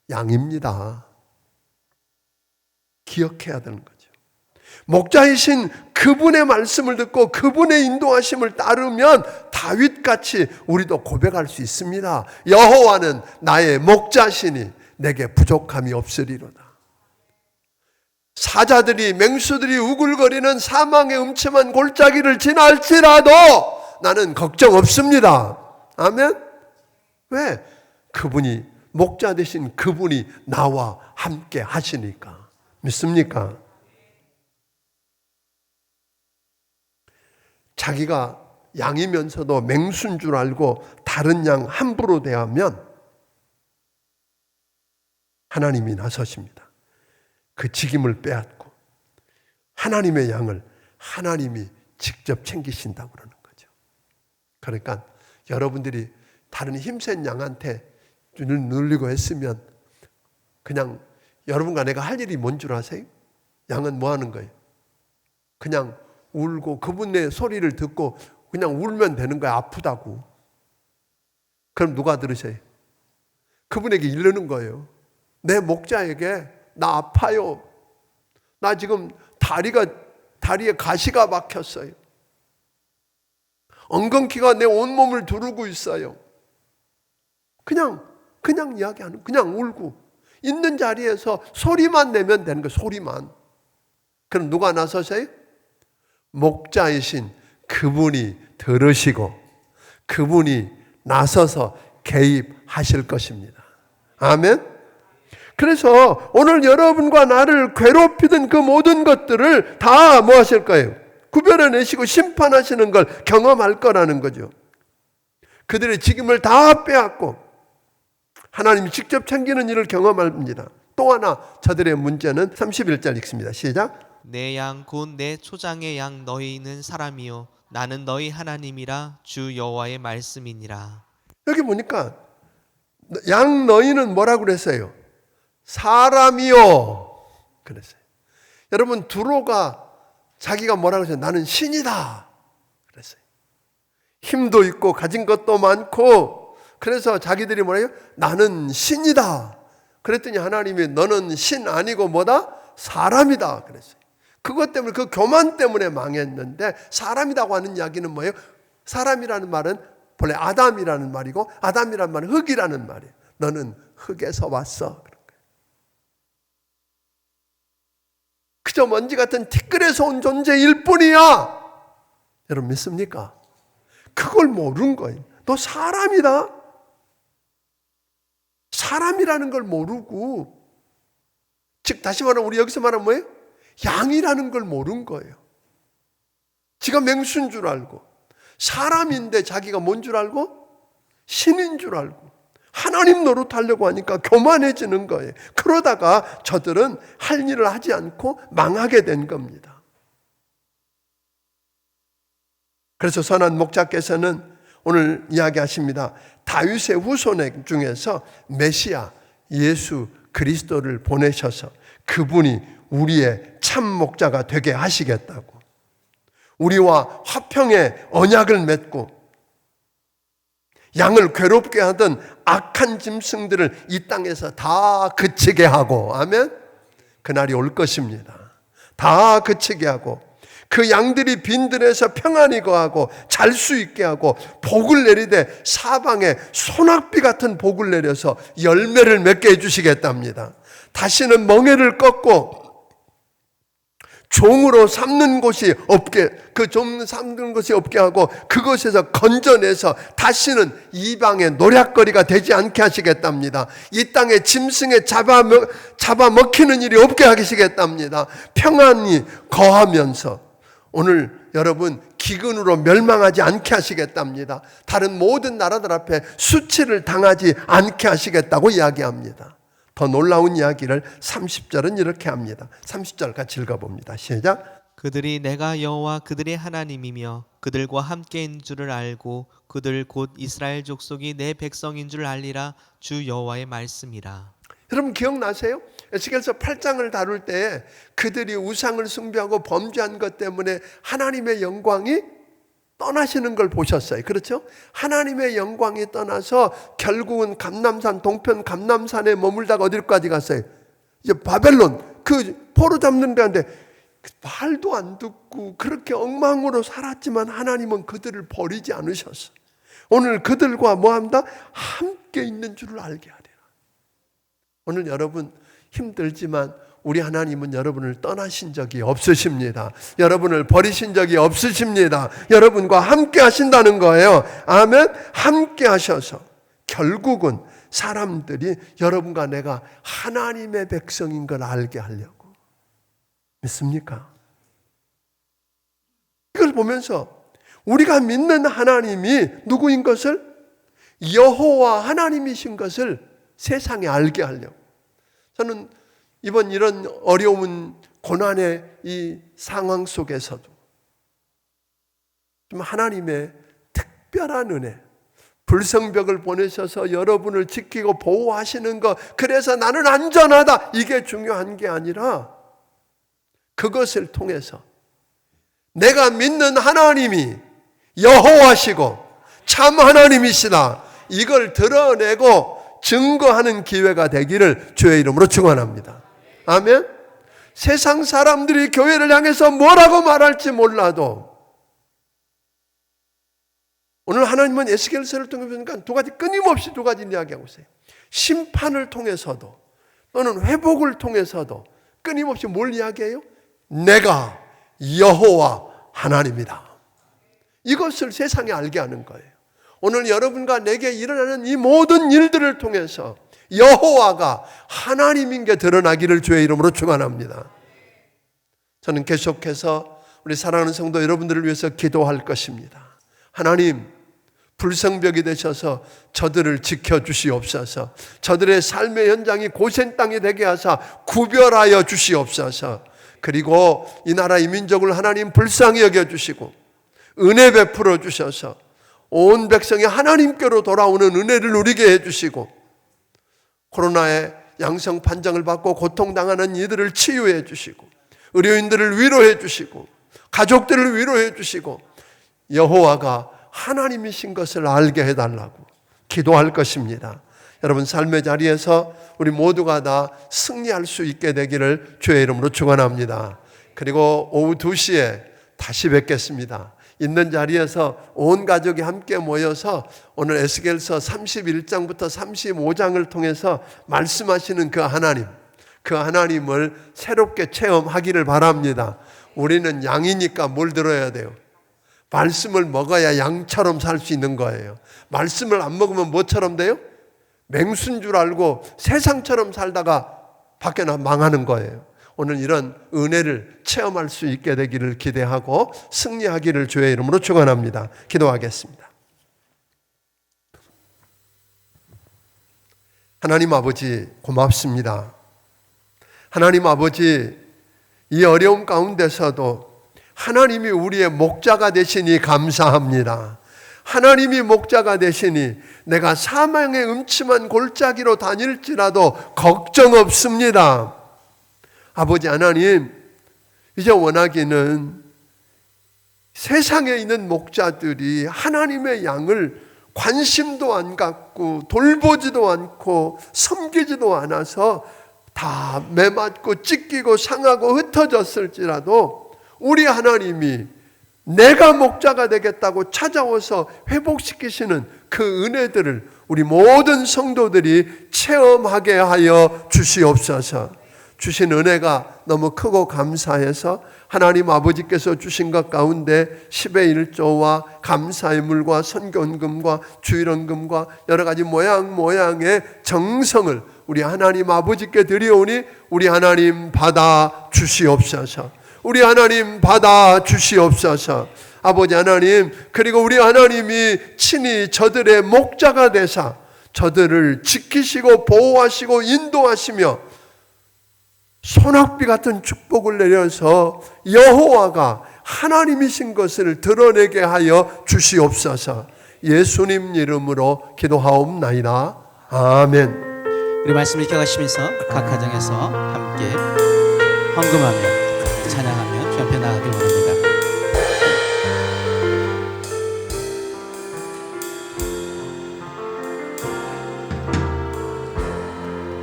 양입니다. 기억해야 되는 거죠. 목자이신 그분의 말씀을 듣고 그분의 인도하심을 따르면 다윗같이 우리도 고백할 수 있습니다. 여호와는 나의 목자시니 내게 부족함이 없으리로다. 사자들이, 맹수들이 우글거리는 사망의 음침한 골짜기를 지날지라도 나는 걱정 없습니다. 아멘? 왜? 그분이, 목자 되신 그분이 나와 함께 하시니까. 믿습니까? 자기가 양이면서도 맹수인 줄 알고 다른 양 함부로 대하면 하나님이 나서십니다. 그 직임을 빼앗고 하나님의 양을 하나님이 직접 챙기신다고 그러는 거죠. 그러니까 여러분들이 다른 힘센 양한테 눈을 눌리고 했으면 그냥 여러분과 내가 할 일이 뭔 줄 아세요? 양은 뭐 하는 거예요? 그냥 울고 그분의 소리를 듣고 그냥 울면 되는 거야. 아프다고. 그럼 누가 들으세요? 그분에게 이르는 거예요. 내 목자에게 나 아파요. 나 지금 다리에 가시가 박혔어요. 엉겅퀴가 내 온몸을 두르고 있어요. 그냥 그냥 이야기하는, 그냥 울고 있는 자리에서 소리만 내면 되는 거예요. 소리만. 그럼 누가 나서세요? 목자이신 그분이 들으시고 그분이 나서서 개입하실 것입니다. 아멘. 그래서 오늘 여러분과 나를 괴롭히던 그 모든 것들을 다 뭐 하실 거예요? 구별해내시고 심판하시는 걸 경험할 거라는 거죠. 그들의 직임을 다 빼앗고 하나님이 직접 챙기는 일을 경험합니다. 또 하나 저들의 문제는 31절 읽습니다. 시작. 내 양 곧 내 초장의 양 너희는 사람이요 나는 너희 하나님이라 주 여호와의 말씀이니라. 여기 보니까 양 너희는 뭐라고 그랬어요? 사람이요 그랬어요. 여러분 두로가 자기가 뭐라고 했어요? 나는 신이다 그랬어요. 힘도 있고 가진 것도 많고 그래서 자기들이 뭐래요? 나는 신이다. 그랬더니 하나님이 너는 신 아니고 뭐다? 사람이다 그랬어요. 그것 때문에 그 교만 때문에 망했는데 사람이라고 하는 이야기는 뭐예요? 사람이라는 말은 본래 아담이라는 말이고 아담이라는 말은 흙이라는 말이에요. 너는 흙에서 왔어. 그저 먼지 같은 티끌에서 온 존재일 뿐이야. 여러분 믿습니까? 그걸 모르는 거예요. 너 사람이다. 사람이라는 걸 모르고 즉 다시 말하면 우리 여기서 말하면 뭐예요? 양이라는 걸 모르는 거예요. 지가 맹수인 줄 알고 사람인데 자기가 뭔 줄 알고? 신인 줄 알고 하나님 노릇하려고 하니까 교만해지는 거예요. 그러다가 저들은 할 일을 하지 않고 망하게 된 겁니다. 그래서 선한 목자께서는 오늘 이야기하십니다. 다윗의 후손 중에서 메시아 예수 그리스도를 보내셔서 그분이 우리의 참 목자가 되게 하시겠다고, 우리와 화평의 언약을 맺고 양을 괴롭게 하던 악한 짐승들을 이 땅에서 다 그치게 하고, 아멘? 그날이 올 것입니다. 다 그치게 하고 그 양들이 빈들에서 평안히 거하고 잘 수 있게 하고 복을 내리되 사방에 소낙비 같은 복을 내려서 열매를 맺게 해주시겠답니다. 다시는 멍에를 꺾고 종으로 삼는 곳이 없게, 그 종 삼는 곳이 없게 하고 그것에서 건져내서 다시는 이방의 노략거리가 되지 않게 하시겠답니다. 이 땅에 짐승에 잡아먹히는 일이 없게 하시겠답니다. 평안히 거하면서 오늘 여러분 기근으로 멸망하지 않게 하시겠답니다. 다른 모든 나라들 앞에 수치를 당하지 않게 하시겠다고 이야기합니다. 더 놀라운 이야기를 30절은 이렇게 합니다. 30절 같이 읽어봅니다. 시작. 그들이 내가 여호와 그들의 하나님이며 그들과 함께인 줄을 알고 그들 곧 이스라엘 족속이 내 백성인 줄 알리라 주 여호와의 말씀이라. 여러분 기억나세요? 에스겔서 8장을 다룰 때 그들이 우상을 숭배하고 범죄한 것 때문에 하나님의 영광이 떠나시는 걸 보셨어요. 그렇죠? 하나님의 영광이 떠나서 결국은 감람산, 동편 감람산에 머물다가 어디까지 갔어요? 이제 바벨론, 그 포로 잡는 데인데 말도 안 듣고 그렇게 엉망으로 살았지만 하나님은 그들을 버리지 않으셨어요. 오늘 그들과 뭐한다? 함께 있는 줄을 알게 하리라. 오늘 여러분 힘들지만 우리 하나님은 여러분을 떠나신 적이 없으십니다. 여러분을 버리신 적이 없으십니다. 여러분과 함께 하신다는 거예요. 아멘. 함께 하셔서 결국은 사람들이 여러분과 내가 하나님의 백성인 걸 알게 하려고. 믿습니까? 이걸 보면서 우리가 믿는 하나님이 누구인 것을, 여호와 하나님이신 것을 세상에 알게 하려고. 저는 이번 이런 어려운 고난의 이 상황 속에서도 좀 하나님의 특별한 은혜, 불성벽을 보내셔서 여러분을 지키고 보호하시는 것, 그래서 나는 안전하다, 이게 중요한 게 아니라 그것을 통해서 내가 믿는 하나님이 여호와시고 참 하나님이시다, 이걸 드러내고 증거하는 기회가 되기를 주의 이름으로 축원합니다. 아멘. 세상 사람들이 교회를 향해서 뭐라고 말할지 몰라도 오늘 하나님은 에스겔서를 통해 보니까 끊임없이 두 가지 이야기하고 있어요. 심판을 통해서도 또는 회복을 통해서도 끊임없이 뭘 이야기해요? 내가 여호와 하나님이다. 이것을 세상에 알게 하는 거예요. 오늘 여러분과 내게 일어나는 이 모든 일들을 통해서 여호와가 하나님인 게 드러나기를 주의 이름으로 축원합니다. 저는 계속해서 우리 사랑하는 성도 여러분들을 위해서 기도할 것입니다. 하나님, 불성벽이 되셔서 저들을 지켜주시옵소서. 저들의 삶의 현장이 고센 땅이 되게 하사 구별하여 주시옵소서. 그리고 이 나라 이 민족을 하나님 불쌍히 여겨주시고 은혜 베풀어 주셔서 온 백성이 하나님께로 돌아오는 은혜를 누리게 해주시고 코로나의 양성 판정을 받고 고통당하는 이들을 치유해 주시고 의료인들을 위로해 주시고 가족들을 위로해 주시고 여호와가 하나님이신 것을 알게 해달라고 기도할 것입니다. 여러분 삶의 자리에서 우리 모두가 다 승리할 수 있게 되기를 주의 이름으로 축원합니다. 그리고 오후 2시에 다시 뵙겠습니다. 있는 자리에서 온 가족이 함께 모여서 오늘 에스겔서 31장부터 35장을 통해서 말씀하시는 그 하나님을 새롭게 체험하기를 바랍니다. 우리는 양이니까 뭘 들어야 돼요? 말씀을 먹어야 양처럼 살 수 있는 거예요. 말씀을 안 먹으면 뭐처럼 돼요? 맹수인 줄 알고 세상처럼 살다가 밖에 나 망하는 거예요. 오늘 이런 은혜를 체험할 수 있게 되기를 기대하고 승리하기를 주의 이름으로 축원합니다. 기도하겠습니다. 하나님 아버지 고맙습니다. 하나님 아버지, 이 어려움 가운데서도 하나님이 우리의 목자가 되시니 감사합니다. 하나님이 목자가 되시니 내가 사망의 음침한 골짜기로 다닐지라도 걱정 없습니다. 아버지 하나님, 이제 원하기는 세상에 있는 목자들이 하나님의 양을 관심도 안 갖고 돌보지도 않고 섬기지도 않아서 다 매맞고 찢기고 상하고 흩어졌을지라도 우리 하나님이 내가 목자가 되겠다고 찾아와서 회복시키시는 그 은혜들을 우리 모든 성도들이 체험하게 하여 주시옵소서. 주신 은혜가 너무 크고 감사해서 하나님 아버지께서 주신 것 가운데 10의 1조와 감사의 물과 선견금과 주일원금과 여러 가지 모양의 정성을 우리 하나님 아버지께 드리오니 우리 하나님 받아 주시옵소서. 우리 하나님 받아 주시옵소서. 아버지 하나님, 그리고 우리 하나님이 친히 저들의 목자가 되사 저들을 지키시고 보호하시고 인도하시며 소낙비 같은 축복을 내려서 여호와가 하나님이신 것을 드러내게 하여 주시옵소서. 예수님 이름으로 기도하옵나이다. 아멘. 우리 말씀을 기억하시면서 각 가정에서 함께 헌금하며 찬양하며 주 앞에 나가길 원합니다.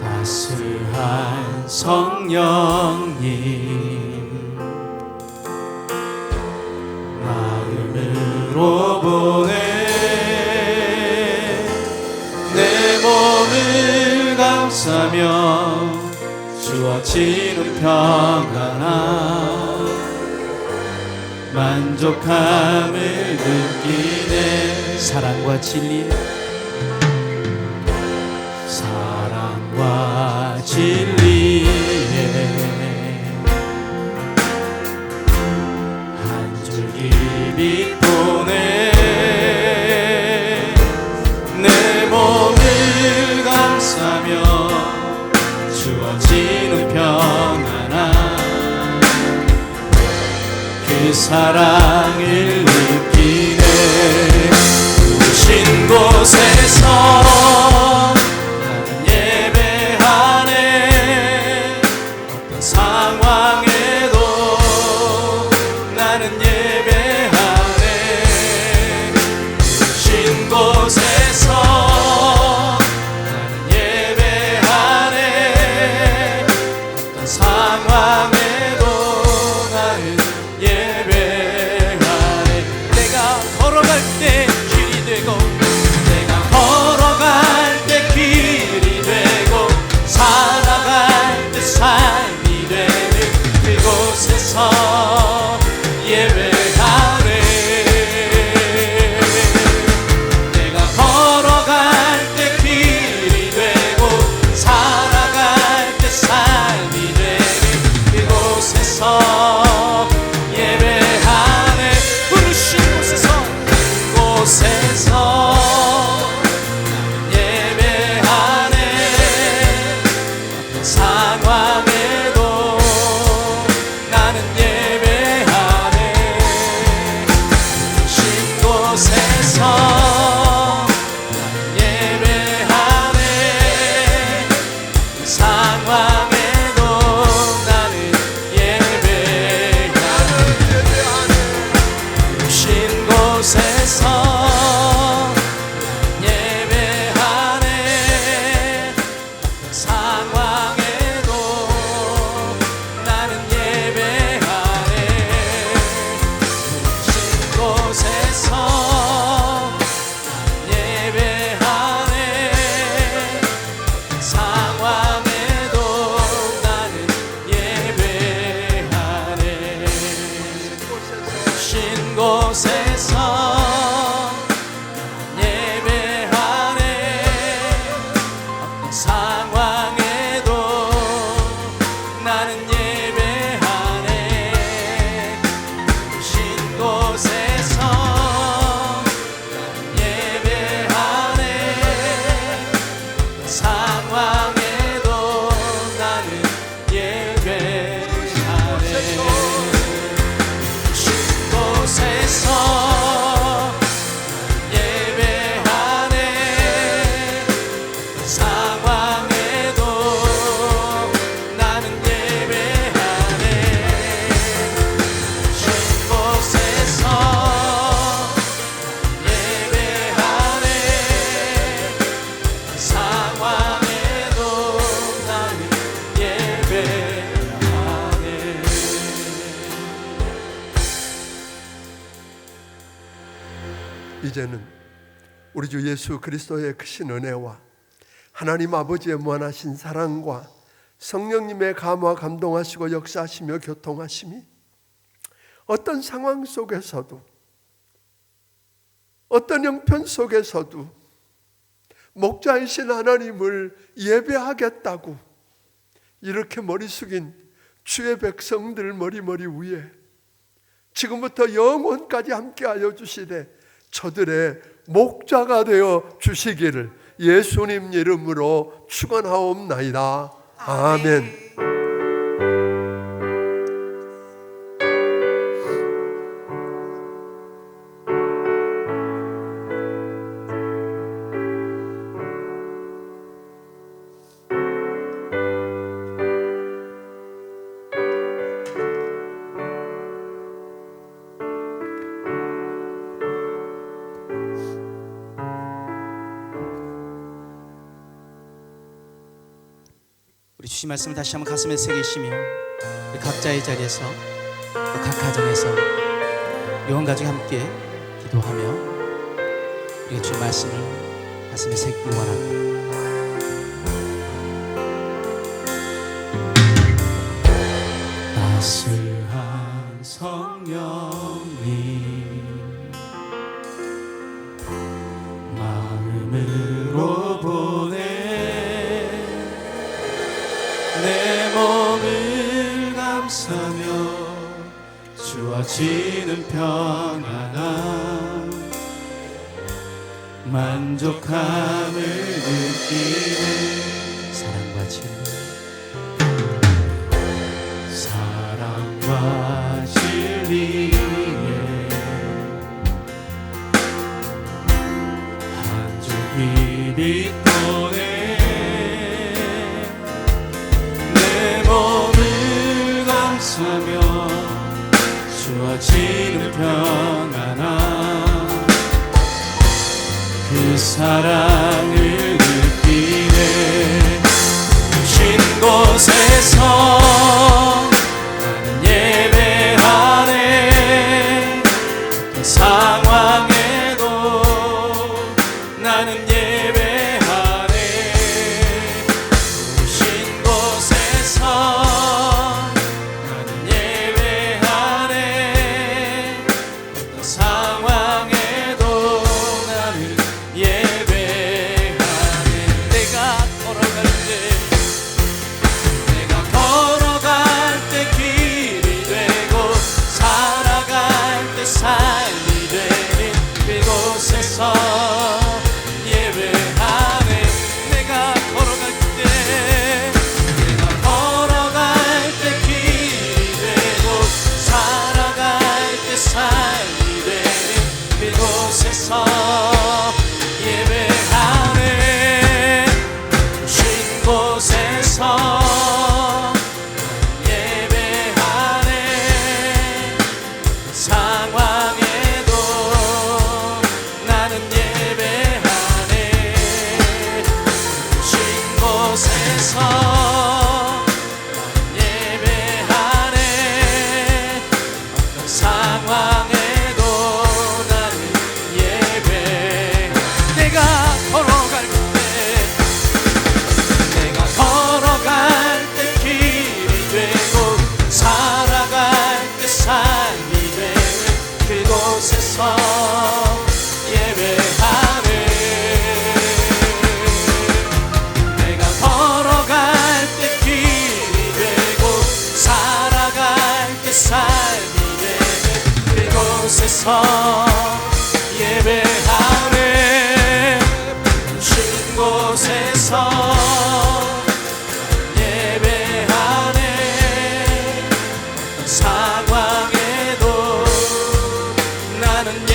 따스한 성령님 마음으로 보내 내 몸을 감싸며 주어지는 평안함 만족함을 느끼네 사랑과 진리 진리에 한 줄기 빛 보내 내 몸을 감싸며 주어지는 평안함 그 사랑을 느끼네 부신 곳에서 걸어갈 때 길이 곳에서 예배하네. 상황에도 나는 예배하네. 신 곳에서 예배하네. 상황에도 나는 예배하네. 신 곳에서 예배하네. 상황에도 나는 예배하네. 신 곳에서 예배하네. 상황에도 나는 예배하네. 신 곳에서 예배하네. 상황에도 나는 예배하네. 신 곳에서 예배하네. 상황에도 나는 예배하네. 이제는 우리 주 예수 그리스도의 크신 은혜와 하나님 아버지의 무한하신 사랑과 성령님의 감화 감동하시고 역사하시며 교통하심이 어떤 상황 속에서도 어떤 형편 속에서도 목자이신 하나님을 예배하겠다고 이렇게 머리 숙인 주의 백성들 머리 위에 지금부터 영원까지 함께하여 주시되 저들의 목자가 되어 주시기를 예수님 이름으로 축원하옵나이다. 아멘. 우리 주신 말씀을 다시 한번 가슴에 새기시며 우리 각자의 자리에서 또 각 가정에서 온 가족이 함께 기도하며 우리가 주의 말씀을 가슴에 새기기 원합니다. 따스한 성령님 마음으로 보내 내 몸을 감싸며 주어지는 평안함 만족함을 느끼는 사랑과 진리 사랑과 진리에 한 줄기 빛보내 내 몸을 감싸며 주어지는 평안함 그 사랑을 느끼네 신 곳에서 나는 예배하네 상황에도 나는 예배하네 신 곳에서 나는 예배하네 상황에도 나는 예배하네 내가 걸어갈 때 길이 되고 살아갈 때 삶이 되는 그곳에서 예배하네 내가 걸어갈 때 길이 되고 살아갈 때 삶이 되는 그곳에서 예배하네 신 곳에서 상황에도 곳에서 예배하네. 내가 걸어갈 때 길이 되고 살아갈 때 삶이 되는 그곳에서 예배하네. 쉴 곳에서 예배하네. 상황에도 나는